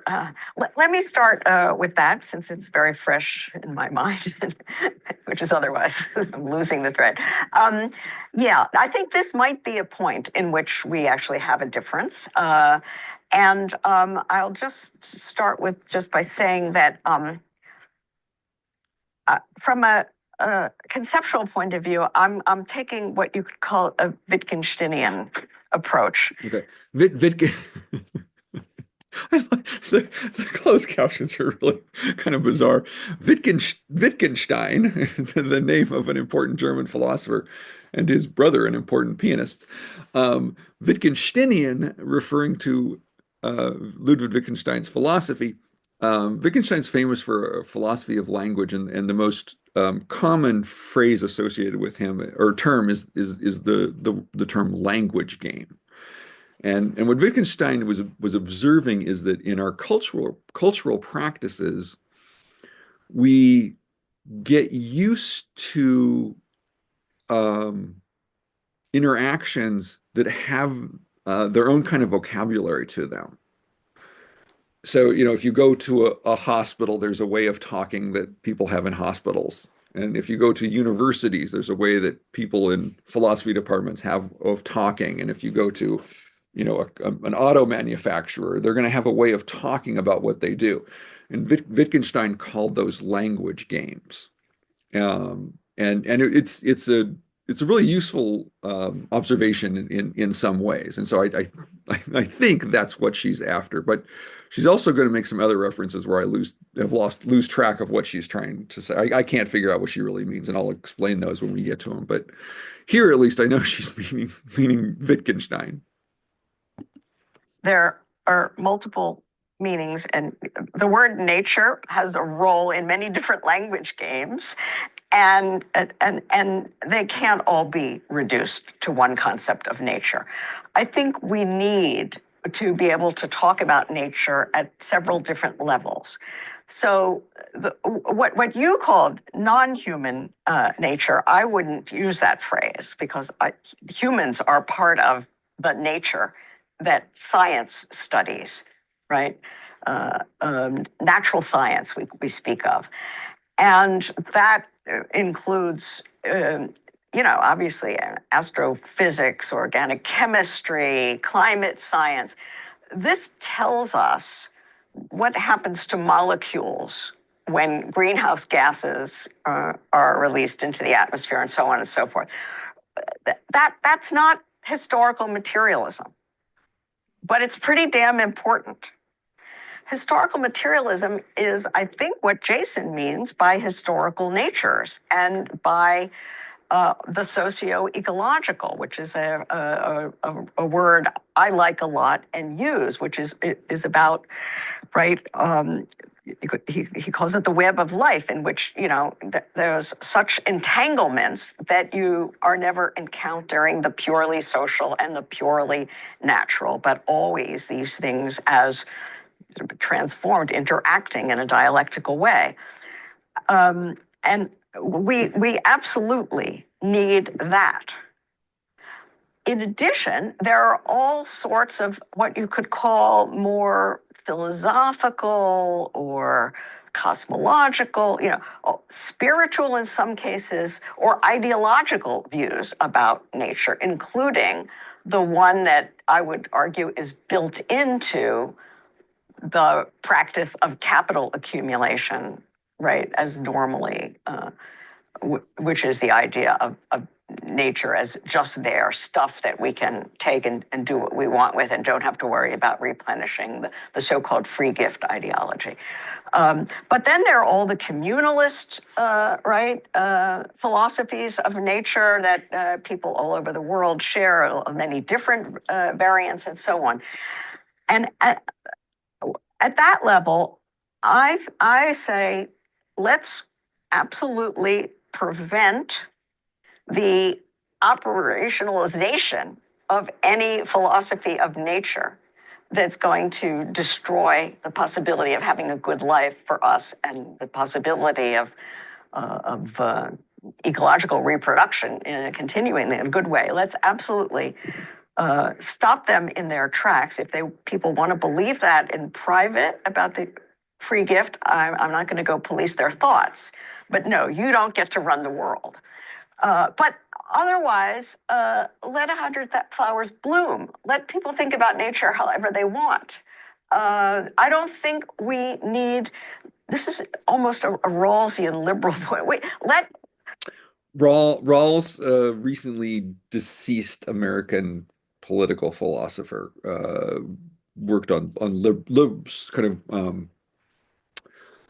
I: Let me start with that since it's very fresh in my mind, which is otherwise I'm losing the thread. Yeah, I think this might be a point in which we actually have a difference. And I'll just start with just by saying that from a conceptual point of view, I'm taking what you could call a Wittgensteinian approach.
A: Okay. The closed captions are really kind of bizarre. Wittgenstein, the name of an important German philosopher, and his brother, an important pianist. Wittgensteinian, referring to Ludwig Wittgenstein's philosophy. Wittgenstein's famous for a philosophy of language, and the most common phrase associated with him or term is the term language game. And what Wittgenstein was observing is that in our cultural practices, we get used to interactions that have their own kind of vocabulary to them. So, if you go to a hospital, there's a way of talking that people have in hospitals. And if you go to universities, there's a way that people in philosophy departments have of talking. And if you go to an auto manufacturer, they're going to have a way of talking about what they do. And Wittgenstein called those language games. And it's a really useful observation in some ways. And so I think that's what she's after. But she's also going to make some other references where I lose track of what she's trying to say. I can't figure out what she really means, and I'll explain those when we get to them. But here, at least, I know she's meaning Wittgenstein.
I: There are multiple meanings, and the word nature has a role in many different language games, and they can't all be reduced to one concept of nature. I think we need to be able to talk about nature at several different levels. So what you called non-human nature, I wouldn't use that phrase because humans are part of the nature that science studies, right? Natural science we speak of. And that includes, obviously astrophysics, organic chemistry, climate science. This tells us what happens to molecules when greenhouse gases are released into the atmosphere and so on and so forth. That's not historical materialism. But it's pretty damn important. Historical materialism is, I think, what Jason means by historical natures and by the socio-ecological, which is a word I like a lot and use, which is about, right? He calls it the web of life, in which there's such entanglements that you are never encountering the purely social and the purely natural, but always these things as transformed, interacting in a dialectical way. And we absolutely need that. In addition, there are all sorts of what you could call more philosophical or cosmological, spiritual in some cases, or ideological views about nature, including the one that I would argue is built into the practice of capital accumulation, right, as normally, which is the idea of nature as just there, stuff that we can take and do what we want with and don't have to worry about replenishing, the so-called free gift ideology. But then there are all the communalist, philosophies of nature that people all over the world share, many different variants and so on. And at that level, I say, let's absolutely prevent the operationalization of any philosophy of nature that's going to destroy the possibility of having a good life for us and the possibility of ecological reproduction continuing in a good way. Let's absolutely stop them in their tracks. If people want to believe that in private about the free gift, I'm not going to go police their thoughts. But no, you don't get to run the world. But otherwise, let 100 flowers bloom. Let people think about nature however they want. I don't think we need, this is almost a Rawlsian liberal point.
A: Rawls, recently deceased American political philosopher, worked on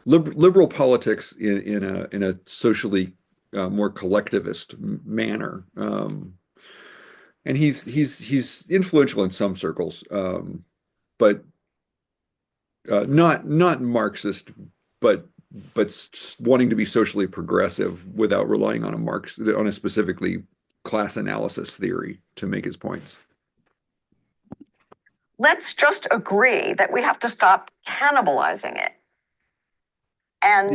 A: liberal politics in a socially more collectivist manner, and he's influential in some circles, but not Marxist, but wanting to be socially progressive without relying on a specifically class analysis theory to make his points.
I: Let's just agree that we have to stop cannibalizing it and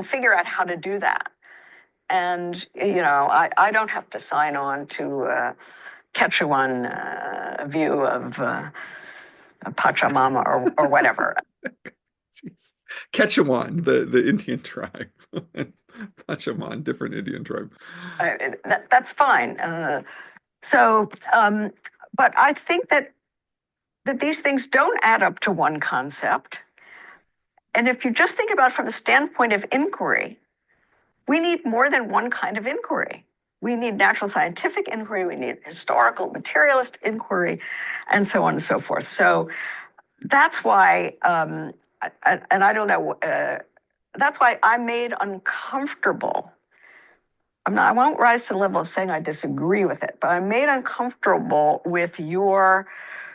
I: figure out how to do that. And, I don't have to sign on to Quechuan view of Pachamama or whatever.
A: Quechuan, the Indian tribe. Pachamama, different Indian tribe.
I: That's fine. But I think that these things don't add up to one concept. And if you just think about it from the standpoint of inquiry, we need more than one kind of inquiry. We need natural scientific inquiry, we need historical materialist inquiry, and so on and so forth. So that's why, and I don't know, that's why I'm made uncomfortable. I won't rise to the level of saying I disagree with it, but I'm made uncomfortable with your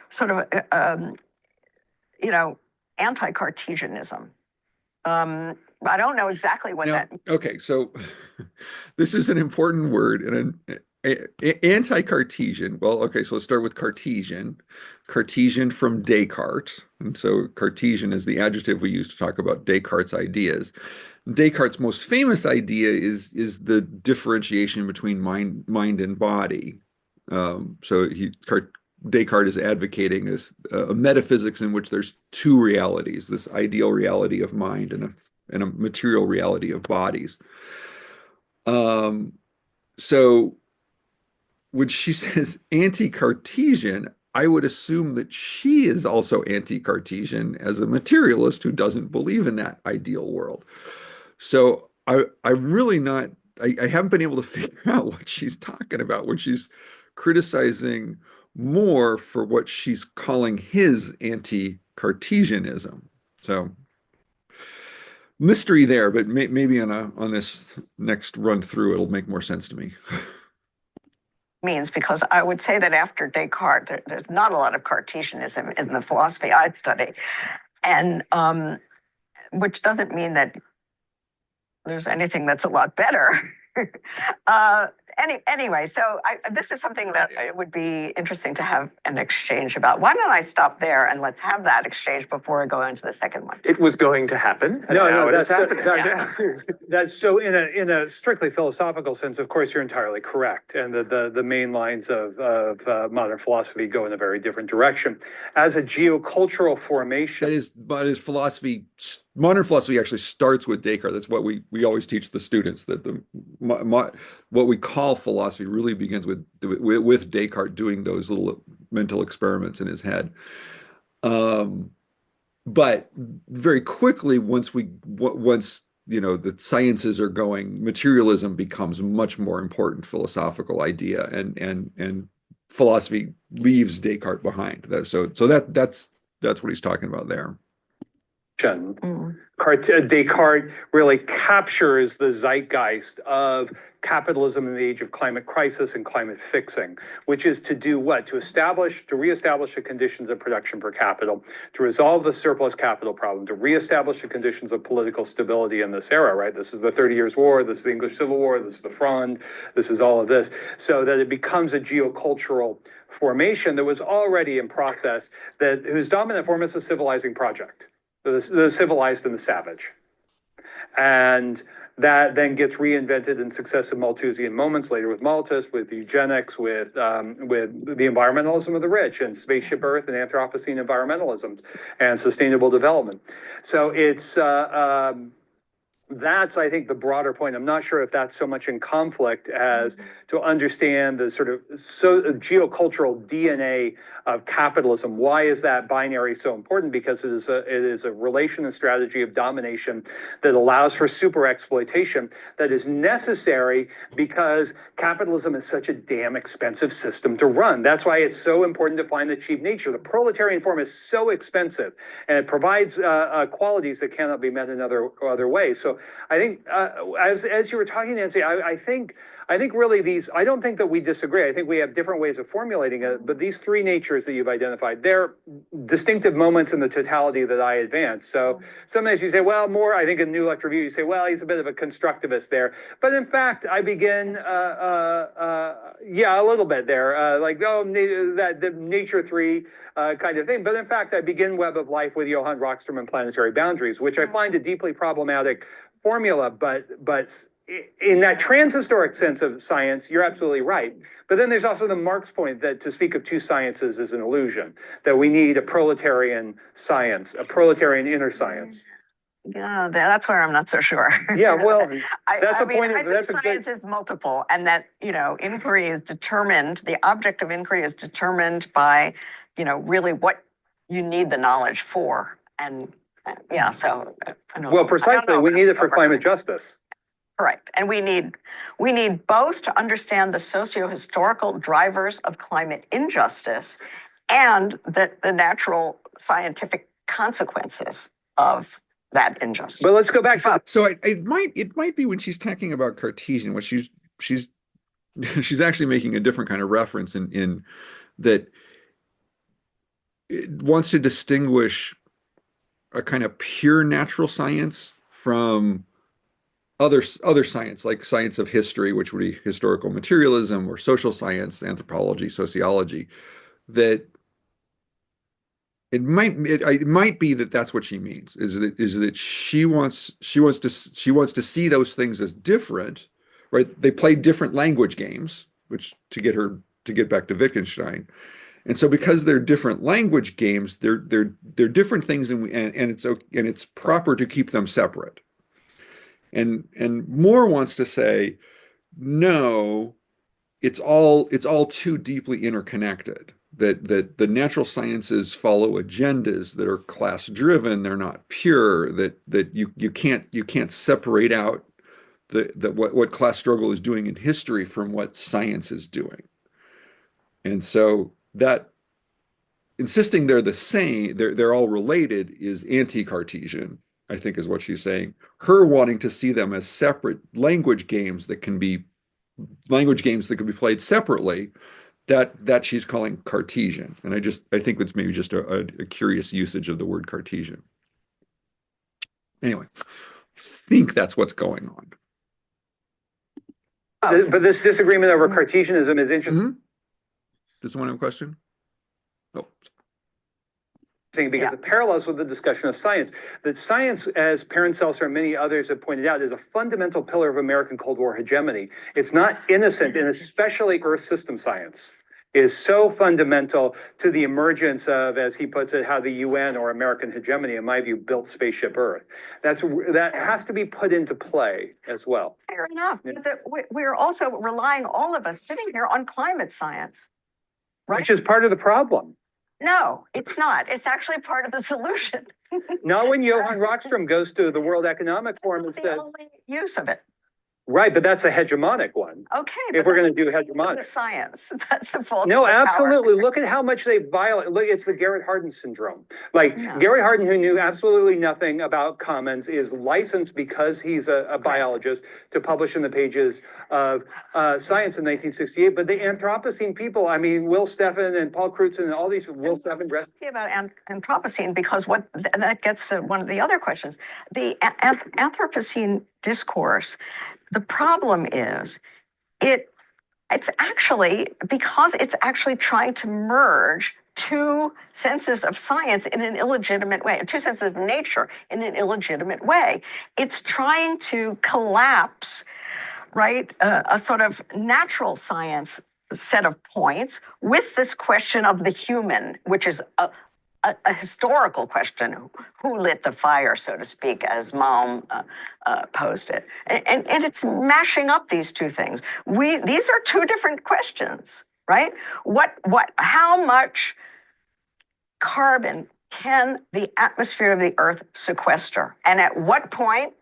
I: sort of, anti-Cartesianism. I don't know exactly what that means.
A: Okay, so this is an important word, and an anti-Cartesian. Well, okay, so let's start with Cartesian. Cartesian from Descartes, and so Cartesian is the adjective we use to talk about Descartes' ideas. Descartes' most famous idea is the differentiation between mind and body. So Descartes is advocating a metaphysics in which there's two realities: this ideal reality of mind and a material reality of bodies. So when she says anti-Cartesian, I would assume that she is also anti-Cartesian as a materialist who doesn't believe in that ideal world. So I'm really not, I haven't been able to figure out what she's talking about when she's criticizing Moore for what she's calling his anti-Cartesianism. So mystery there, but maybe on this next run through, it'll make more sense to me.
I: Means, because I would say that after Descartes, there's not a lot of Cartesianism in the philosophy I'd studied, and which doesn't mean that there's anything that's a lot better. Anyway, so this is something that it would be interesting to have an exchange about. Why don't I stop there and let's have that exchange before I go into the second one?
B: It was going to happen.
C: No,
B: that's
C: happening.
B: happening.
C: That's so in a strictly philosophical sense, of course, you're entirely correct. And the main lines of modern philosophy go in a very different direction. As a geocultural formation.
A: But his philosophy, modern philosophy actually starts with Descartes. That's what we always teach the students, that what we call philosophy really begins with Descartes doing those little mental experiments in his head. But very quickly, once the sciences are going, materialism becomes a much more important philosophical idea, and philosophy leaves Descartes behind. That's what he's talking about there.
C: Descartes really captures the zeitgeist of capitalism in the age of climate crisis and climate fixing, which is to do what? To reestablish the conditions of production per capital, to resolve the surplus capital problem, to reestablish the conditions of political stability in this era, right? This is the 30 Years' War, this is the English Civil War, this is the Fronde, this is all of this, so that it becomes a geocultural formation that was already in process, whose dominant form is the civilizing project, the civilized and the savage. And that then gets reinvented in successive Malthusian moments later with Malthus, with eugenics, with the environmentalism of the rich, and Spaceship Earth and Anthropocene environmentalism and sustainable development. So it's that's, I think, the broader point. I'm not sure if that's so much in conflict as to understand the sort of geocultural DNA of capitalism. Why is that binary so important? Because it is a relation and strategy of domination that allows for super exploitation that is necessary because capitalism is such a damn expensive system to run. That's why it's so important to find the cheap nature. The proletarian form is so expensive, and it provides qualities that cannot be met in other ways. So I think, as you were talking, Nancy, I think really these, I don't think that we disagree. I think we have different ways of formulating it, but these three natures that you've identified, they're distinctive moments in the totality that I advance. So sometimes you say, well, Moore, I think in New Left Review, you say, well, he's a bit of a constructivist there. But in fact, I begin, yeah, a little bit there, like, oh, that the nature three kind of thing. But in fact, I begin Web of Life with Johann Rockstrom and Planetary Boundaries, which I find a deeply problematic formula, but in that transhistoric sense of science, you're absolutely right. But then there's also the Marx point that to speak of two sciences is an illusion, that we need a proletarian science, a proletarian inner science.
I: Yeah, that's where I'm not so sure.
C: Yeah, well, that's
I: I
C: a point.
I: I think science is multiple, and that, inquiry is determined, the object of inquiry is determined by, really what you need the knowledge for. And yeah, so I don't
C: well, precisely, we need it for climate justice.
I: Correct. And we need both to understand the socio-historical drivers of climate injustice and the natural scientific consequences of that injustice.
C: But let's go back to
A: so it might be when she's talking about Cartesian, what she's actually making a different kind of reference in that it wants to distinguish a kind of pure natural science from other science, like science of history, which would be historical materialism, or social science, anthropology, sociology. That it might be that that's what she means, is that she wants to see those things as different, right? They play different language games, which to get back to Wittgenstein. And so because they're different language games, they're different things, and it's proper to keep them separate. And Moore wants to say, no, it's all too deeply interconnected. That the natural sciences follow agendas that are class driven. They're not pure. That you can't separate out what class struggle is doing in history from what science is doing. And so that insisting they're the same, they're all related, is anti-Cartesian, I think, is what she's saying. Her wanting to see them as separate language games that can be played separately, that she's calling Cartesian. And I think it's maybe just a curious usage of the word Cartesian. Anyway, I think that's what's going on.
C: But this disagreement over Cartesianism is interesting.
A: Mm-hmm. Does someone have a question? Oh.
C: Because it parallels with the discussion of science. That science, as Paracelsus and many others have pointed out, is a fundamental pillar of American Cold War hegemony. It's not innocent, and especially Earth system science is so fundamental to the emergence of, as he puts it, how the UN or American hegemony, in my view, built Spaceship Earth. That has to be put into play as well.
I: Fair enough. Yeah. But we're also relying, all of us sitting here, on climate science, right?
C: Which is part of the problem.
I: No, it's not. It's actually part of the solution.
C: Not when Johann Rockstrom goes to the World Economic Forum and says,
I: the only use of it.
C: Right, but that's a hegemonic one.
I: Okay.
C: If we're going to do hegemonic.
I: Science, that's the fault.
C: No, absolutely. Look at how much they violate. Look, it's the Garrett Hardin syndrome. Like Garrett Hardin, who knew absolutely nothing about commons, is licensed because he's a biologist to publish in the pages of Science in 1968. But the Anthropocene people, I mean, Will Steffen and Paul Crutzen and all these, Will Steffen.
I: About Anthropocene, because that gets to one of the other questions. The Anthropocene discourse. The problem is it's actually, because it's actually trying to merge two senses of science in an illegitimate way, two senses of nature in an illegitimate way. It's trying to collapse, right, a sort of natural science set of points with this question of the human, which is a historical question: who lit the fire, so to speak, as Malm posed it. And it's mashing up these two things. These are two different questions, right? How much carbon can the atmosphere of the Earth sequester? And at what point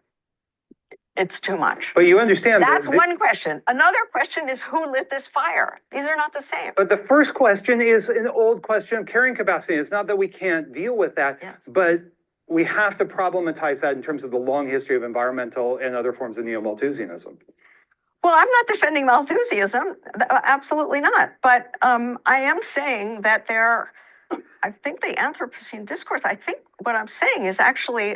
I: it's too much?
C: But you understand
I: that's one question. Another question is who lit this fire? These are not the same.
C: But the first question is an old question of carrying capacity. It's not that we can't deal with that,
I: Yes.
C: but we have to problematize that in terms of the long history of environmental and other forms of neo-Malthusianism.
I: Well, I'm not defending Malthusianism, absolutely not. But I am saying that I think the Anthropocene discourse, I think what I'm saying is actually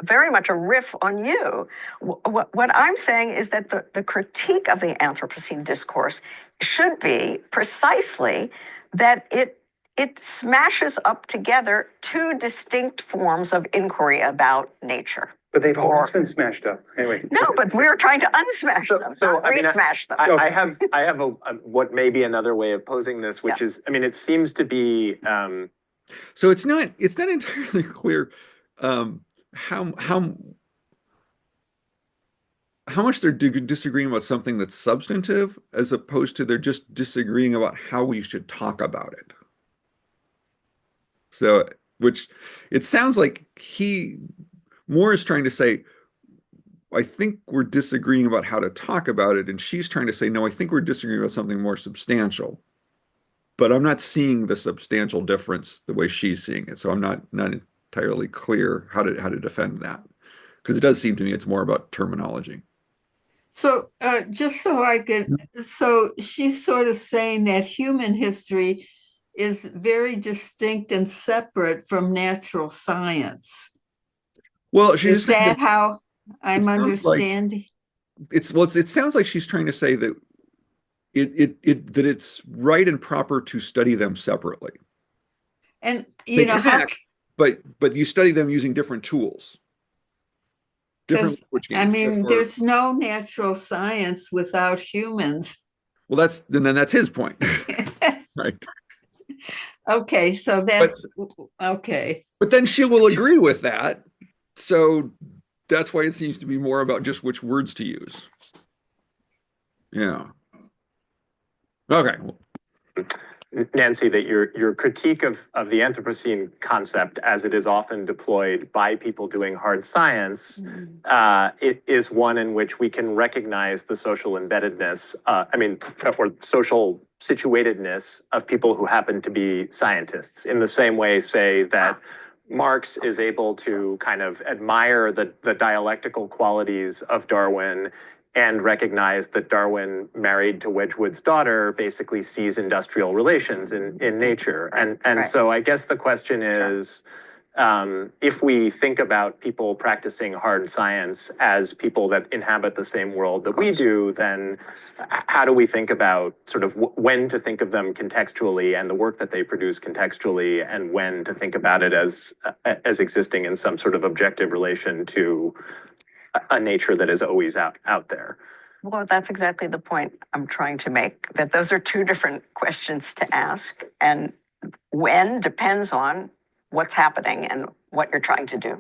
I: very much a riff on you. What I'm saying is that the critique of the Anthropocene discourse should be precisely that it smashes up together two distinct forms of inquiry about nature.
C: But they've always been smashed up. Anyway.
I: No, but we're trying to unsmash them, not re-smash them.
B: I have what may be another way of posing this, which is, I mean, it seems to be.
A: So it's not entirely clear how much they're disagreeing about something that's substantive, as opposed to they're just disagreeing about how we should talk about it. So, which it sounds like Moore is trying to say, I think we're disagreeing about how to talk about it, and she's trying to say, no, I think we're disagreeing about something more substantial. But I'm not seeing the substantial difference the way she's seeing it, so I'm not entirely clear how to defend that, because it does seem to me it's more about terminology.
D: So just so I could, so she's sort of saying that human history is very distinct and separate from natural science.
A: Well,
D: is that how I'm understanding?
A: It sounds like she's trying to say that that it's right and proper to study them separately.
D: And you know how,
A: but you study them using different tools. Different language games.
D: I mean, there's no natural science without humans.
A: Well, then that's his point. Right.
D: Okay, so that's okay.
A: But then she will agree with that. So that's why it seems to be more about just which words to use. Yeah. Okay.
B: Nancy, that your critique of the Anthropocene concept, as it is often deployed by people doing hard science, it is one in which we can recognize the social embeddedness, or social situatedness of people who happen to be scientists, in the same way, say, that Marx is able to kind of admire the dialectical qualities of Darwin and recognize that Darwin, married to Wedgwood's daughter, basically sees industrial relations in nature. And right. So I guess the question is, if we think about people practicing hard science as people that inhabit the same world that we do, then how do we think about sort of when to think of them contextually and the work that they produce contextually, and when to think about it as existing in some sort of objective relation to a nature that is always out there?
I: Well, that's exactly the point I'm trying to make, that those are two different questions to ask, and when depends on what's happening and what you're trying to do.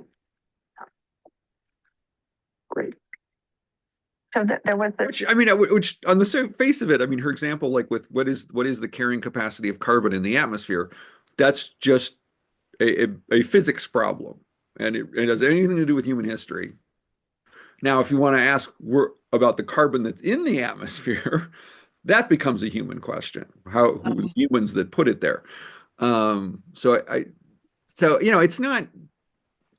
B: Great.
I: So there was this.
A: Which on the face of it, I mean, her example, like with what is the carrying capacity of carbon in the atmosphere, that's just a physics problem, and it has anything to do with human history. Now, if you want to ask about the carbon that's in the atmosphere, that becomes a human question. Who humans that put it there? So you know, it's not.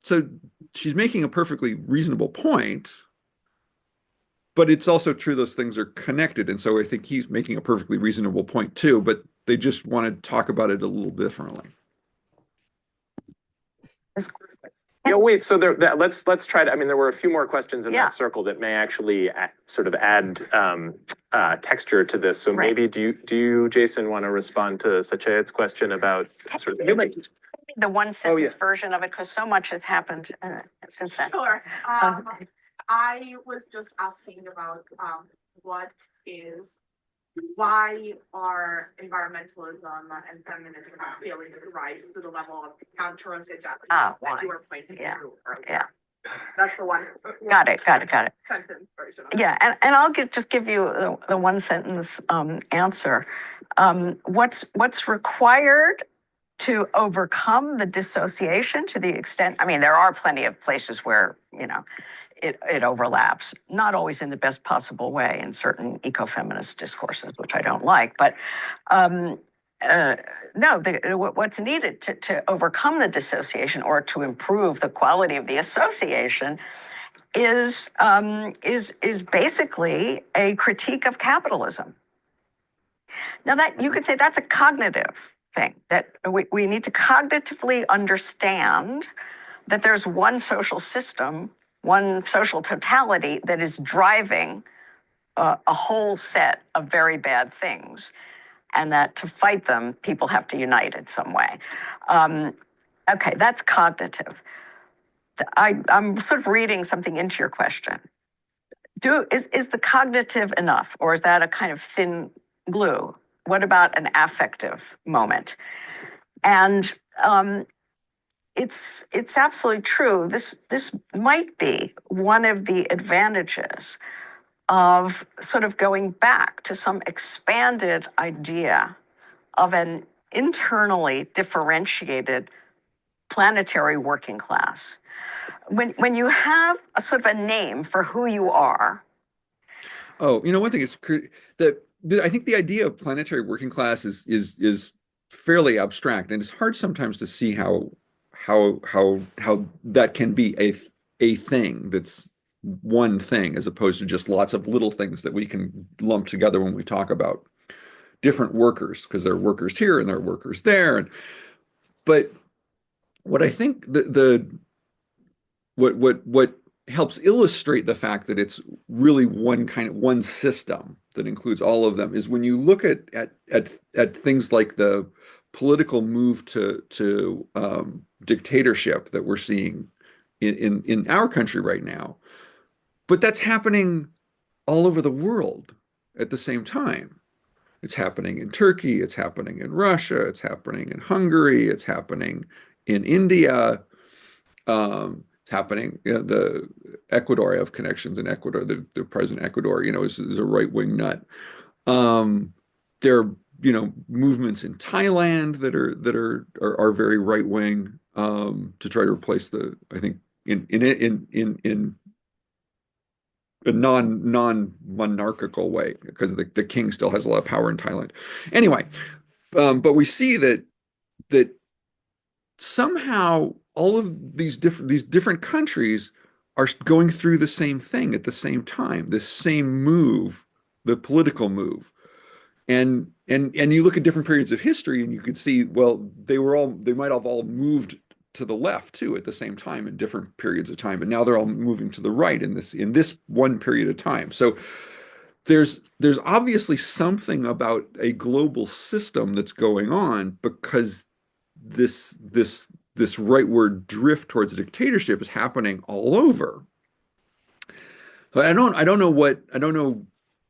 A: So she's making a perfectly reasonable point, but it's also true those things are connected, and so I think he's making a perfectly reasonable point too. But they just want to talk about it a little differently.
B: Yeah, wait, so let's try to, I mean, there were a few more questions in
I: Yeah.
B: that circle that may actually sort of add texture to this. So
I: Right.
B: maybe do you, Jason, want to respond to Sachayet's question about sort of
I: The one
C: Oh,
I: sentence
C: yeah.
I: version of it, because so much has happened since then.
K: Sure.
I: Um,
K: I was just asking about why are environmentalism and feminism failing to rise to the level of counter-hegemony
I: why?
K: that you were pointing
I: Yeah.
K: to earlier?
I: Yeah.
K: That's the one.
I: Got it.
K: Sentence version of it.
I: Yeah, and I'll just give you the one sentence answer. What's required to overcome the dissociation to the extent, I mean, there are plenty of places where, it overlaps, not always in the best possible way in certain ecofeminist discourses, which I don't like, but no, what's needed to overcome the dissociation or to improve the quality of the association is basically a critique of capitalism. Now that you could say that's a cognitive thing, that we need to cognitively understand that there's one social system, one social totality that is driving a whole set of very bad things, and that to fight them, people have to unite in some way. Okay, that's cognitive. I'm sort of reading something into your question. Is the cognitive enough, or is that a kind of thin glue? What about an affective moment? And it's absolutely true. This might be one of the advantages of sort of going back to some expanded idea of an internally differentiated planetary working class. When you have a sort of a name for who you are.
A: Oh, one thing is that I think the idea of planetary working class is fairly abstract, and it's hard sometimes to see how that can be a thing that's one thing as opposed to just lots of little things that we can lump together when we talk about different workers, because there are workers here and there are workers there. But what I think what helps illustrate the fact that it's really one system that includes all of them is when you look at things like the political move to dictatorship that we're seeing in our country right now. But that's happening all over the world at the same time. It's happening in Turkey, it's happening in Russia, it's happening in Hungary, it's happening in India. It's happening, the Ecuador, I have connections in Ecuador. The president of Ecuador, is a right-wing nut. There are, movements in Thailand that are very right-wing, to try to replace I think in a non-monarchical way, because the king still has a lot of power in Thailand. Anyway, but we see that somehow all of these different countries are going through the same thing at the same time, this same move, the political move. And you look at different periods of history and you could see, well, they might have all moved to the left too at the same time in different periods of time, but now they're all moving to the right in this one period of time. So there's obviously something about a global system that's going on, because this rightward drift towards a dictatorship is happening all over. So I don't know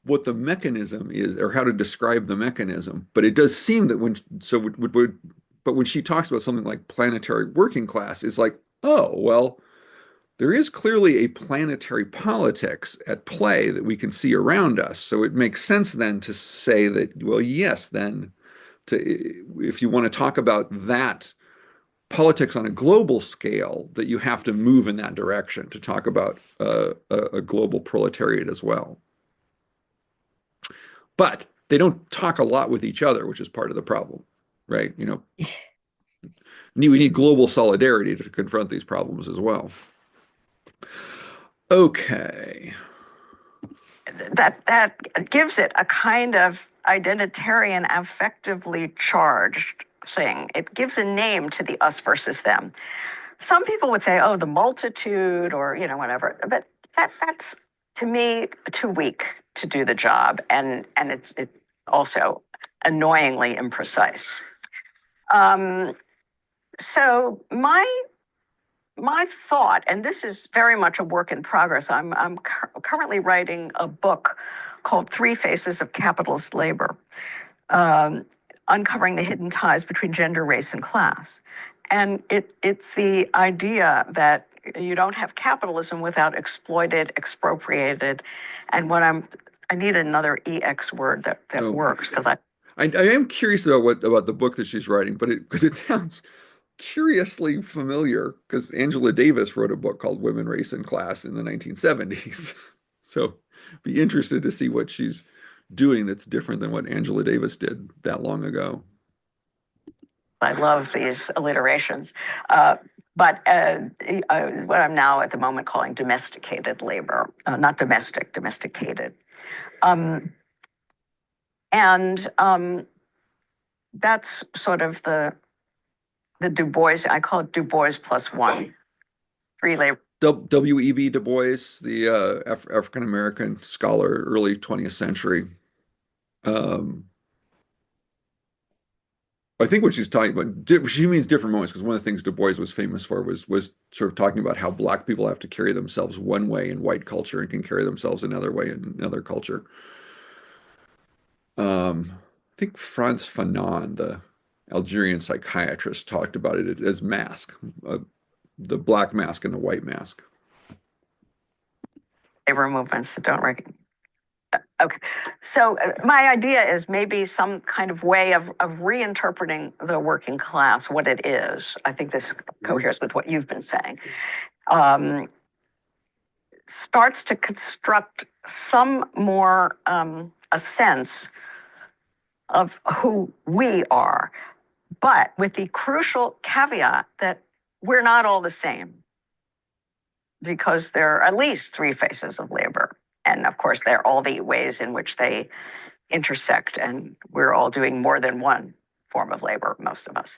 A: what the mechanism is or how to describe the mechanism, but it does seem that when she talks about something like planetary working class, it's like, oh, well, there is clearly a planetary politics at play that we can see around us. So it makes sense then to say that, well, yes, then if you want to talk about that politics on a global scale, that you have to move in that direction to talk about a global proletariat as well. But they don't talk a lot with each other, which is part of the problem, right? We need global solidarity to confront these problems as well. Okay.
I: That gives it a kind of identitarian, affectively charged thing. It gives a name to the us versus them. some people would say, oh, the multitude or, whatever, but that's to me too weak to do the job. And it's also annoyingly imprecise. So my thought, and this is very much a work in progress, I'm currently writing a book called Three Faces of Capitalist Labor, uncovering the hidden ties between gender, race, and class. And it's the idea that you don't have capitalism without exploited, expropriated, and I need another EX word that works, because I
A: am curious about the book that she's writing, but because it sounds curiously familiar, because Angela Davis wrote a book called Women, Race, and Class in the 1970s. So be interested to see what she's doing that's different than what Angela Davis did that long ago.
I: I love these alliterations. But what I'm now at the moment calling domesticated labor, not domestic, domesticated. That's sort of the Du Bois, I call it Du Bois plus one, free labor.
A: W.E.B. Du Bois, the African-American scholar, early 20th century. I think what she's talking about, she means different moments, because one of the things Du Bois was famous for was sort of talking about how Black people have to carry themselves one way in white culture and can carry themselves another way in another culture. I think Frantz Fanon, the Algerian psychiatrist, talked about it as mask, the Black mask and the white mask.
I: Labor movements that don't recognize. Okay, so my idea is maybe some kind of way of reinterpreting the working class, what it is. I think this coheres with what you've been saying. Starts to construct some more a sense of who we are, but with the crucial caveat that we're not all the same, because there are at least three faces of labor. And of course, there are all the ways in which they intersect, and we're all doing more than one form of labor, most of us.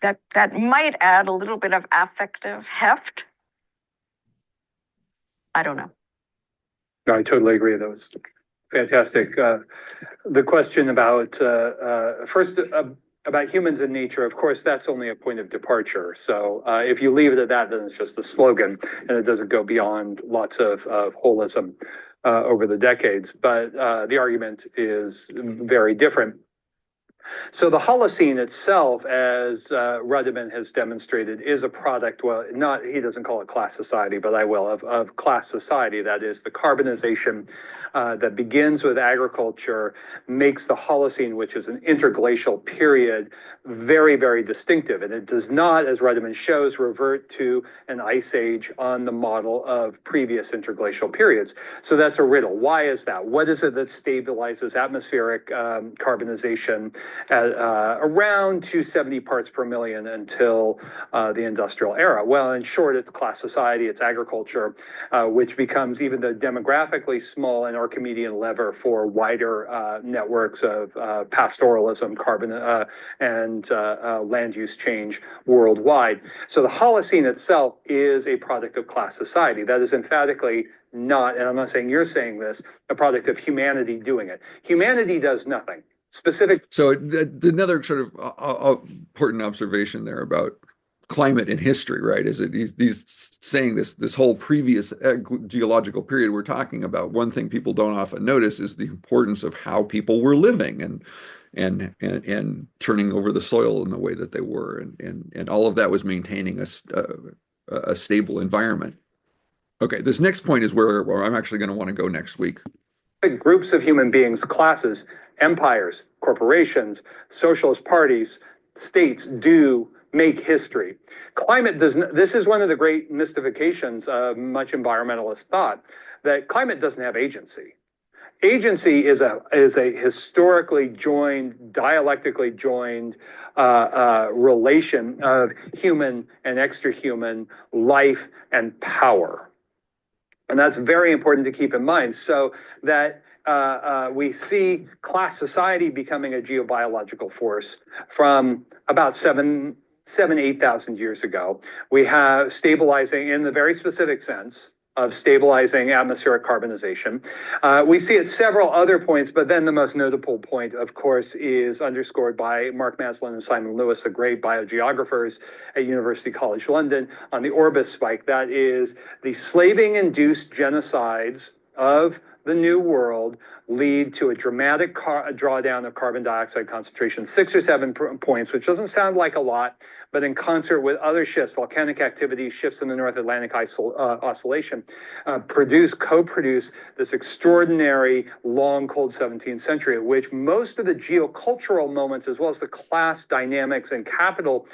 I: That might add a little bit of affective heft. I don't know.
C: No, I totally agree. That was fantastic. The question about, first, about humans and nature, of course, that's only a point of departure. So if you leave it at that, then it's just a slogan, and it doesn't go beyond lots of holism over the decades. But the argument is very different. So the Holocene itself, as Ruddiman has demonstrated, is a product, well, he doesn't call it class society, but I will, of class society. That is the carbonization that begins with agriculture, makes the Holocene, which is an interglacial period, very, very distinctive. And it does not, as Ruddiman shows, revert to an ice age on the model of previous interglacial periods. So that's a riddle. Why is that? What is it that stabilizes atmospheric carbonization at around 270 parts per million until the industrial era? Well, in short, it's class society, it's agriculture, which becomes, even though demographically small, an Archimedean lever for wider networks of pastoralism, carbon, and land use change worldwide. So the Holocene itself is a product of class society. That is emphatically not, and I'm not saying you're saying this, a product of humanity doing it. Humanity does nothing. Specific.
A: So another sort of important observation there about climate in history, right? Is that he's saying this whole previous geological period we're talking about. One thing people don't often notice is the importance of how people were living and turning over the soil in the way that they were, and all of that was maintaining a stable environment. Okay, this next point is where I'm actually going to want to go next week.
C: Groups of human beings, classes, empires, corporations, socialist parties, states do make history. Climate does not, this is one of the great mystifications of much environmentalist thought, that climate doesn't have agency. Agency is a historically joined, dialectically joined relation of human and extra-human life and power. And that's very important to keep in mind, so that we see class society becoming a geobiological force from about 7 8,000 years ago. We have stabilizing in the very specific sense of stabilizing atmospheric carbonization. We see at several other points, but then the most notable point, of course, is underscored by Mark Maslin and Simon Lewis, the great biogeographers at University College London, on the Orbis spike. That is, the slaving-induced genocides of the New World lead to a dramatic drawdown of carbon dioxide concentration, 6 or 7 points, which doesn't sound like a lot, but in concert with other shifts, volcanic activity, shifts in the North Atlantic oscillation, co-produce this extraordinary long, cold 17th century, at which most of the geocultural moments, as well as the class dynamics and capital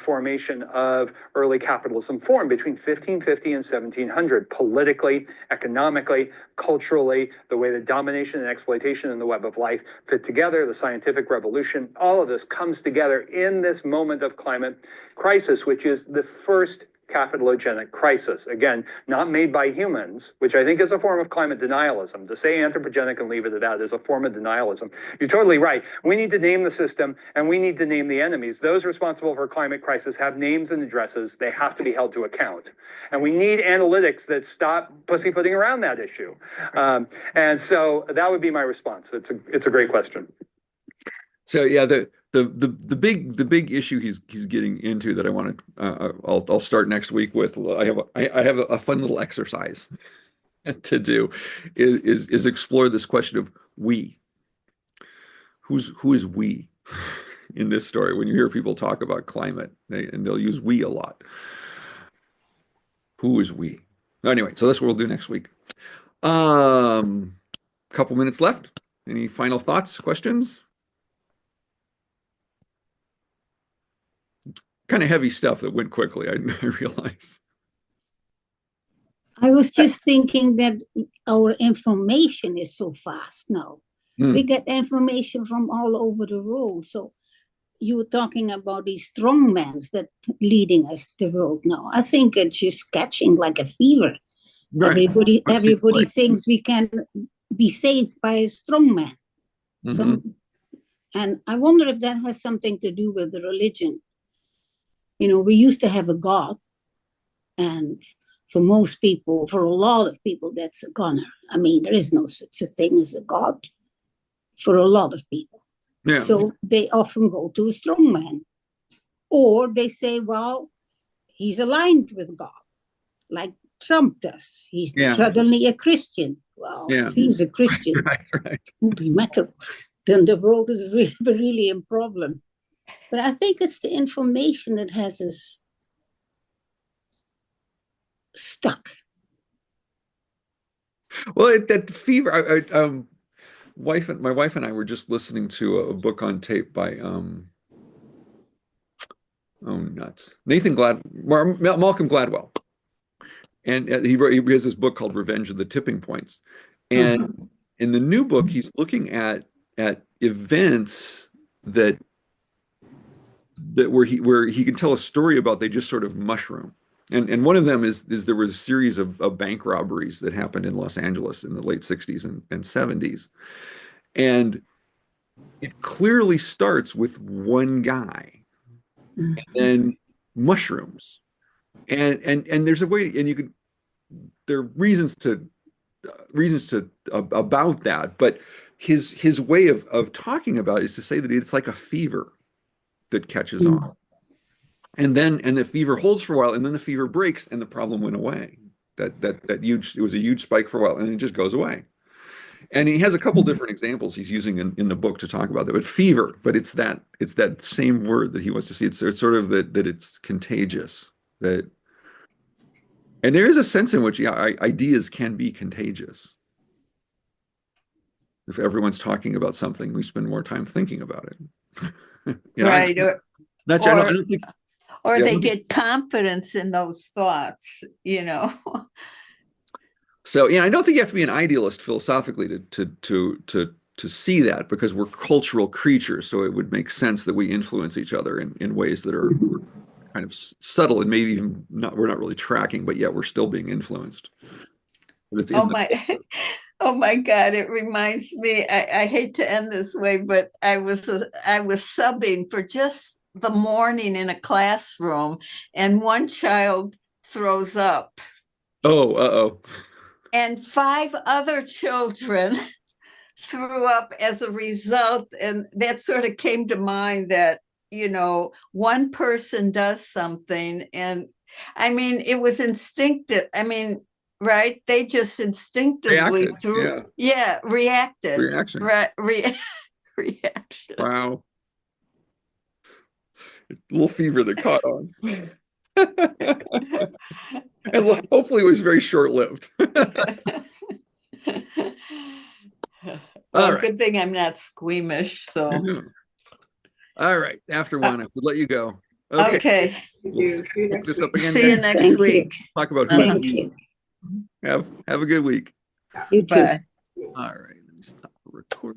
C: formation of early capitalism formed between 1550 and 1700, politically, economically, culturally, the way that domination and exploitation in the web of life fit together, the scientific revolution, all of this comes together in this moment of climate crisis, which is the first capitalogenic crisis. Again, not made by humans, which I think is a form of climate denialism. To say anthropogenic and leave it at that is a form of denialism. You're totally right. We need to name the system and we need to name the enemies. Those responsible for climate crisis have names and addresses. They have to be held to account. And we need analytics that stop pussyfooting around that issue. And so that would be my response. It's a great question.
A: So yeah, the big issue he's getting into that I want to I'll start next week with. I have a fun little exercise to do is explore this question of we. Who is we in this story? When you hear people talk about climate, and they'll use we a lot. Who is we? Anyway, so that's what we'll do next week. Couple minutes left. Any final thoughts, questions? Kind of heavy stuff that went quickly, I realize.
M: I was just thinking that our information is so fast now. We get information from all over the world. So you were talking about these strongmen that leading us the world now. I think it's just catching like a fever. Right. Everybody thinks we can be saved by a strongman. And I wonder if that has something to do with the religion. You know, we used to have a God, and for most people, for a lot of people, that's a goner. I mean, there is no such a thing as a God for a lot of people. Yeah. So they often go to a strong man, or they say, well, he's aligned with God, like Trump does. He's suddenly a Christian. Well, if he's a Christian, holy mackerel, then the world is really, really a problem. But I think it's the information that has us stuck.
A: Well, that fever. My wife and I were just listening to a book on tape by Malcolm Gladwell, and he has this book called Revenge of the Tipping Points, and in the new book he's looking at events that where he can tell a story about they just sort of mushroom. And one of them is there was a series of bank robberies that happened in Los Angeles in the late 60s and 70s. And it clearly starts with one guy and then mushrooms. And there's a way, and there are reasons to about that, but his way of talking about it is to say that it's like a fever that catches on. And the fever holds for a while, and then the fever breaks, and the problem went away. It was a huge spike for a while, and it just goes away. And he has a couple different examples he's using in the book to talk about that. But fever, but it's that same word that he wants to see. It's sort of that it's contagious. And there is a sense in which ideas can be contagious. If everyone's talking about something, we spend more time thinking about it.
D: Right.
A: Or
D: they get confidence in those thoughts, you know.
A: So I don't think you have to be an idealist philosophically to see that, because we're cultural creatures. So it would make sense that we influence each other in ways that are kind of subtle and maybe even we're not really tracking, but yet we're still being influenced.
D: Oh my God! It reminds me. I hate to end this way, but I was subbing for just the morning in a classroom, and one child throws up,
A: Oh, uh-oh.
D: and 5 other children threw up as a result. And that sort of came to mind that, one person does something, and I mean, it was instinctive. I mean, right? They just instinctively
A: Reacted,
D: threw, yeah, reacted.
A: reaction.
D: Reaction.
A: Wow. A little fever that caught on. And hopefully it was very short-lived.
D: Well,
A: right.
D: good thing I'm not squeamish, so.
A: All right. After one, I would let you go.
D: Okay.
A: We'll pick this up again.
D: See you next week.
A: Talk about
M: Thank you.
A: Have a good week.
M: You too.
D: Bye.
A: All right. Let me stop the recording.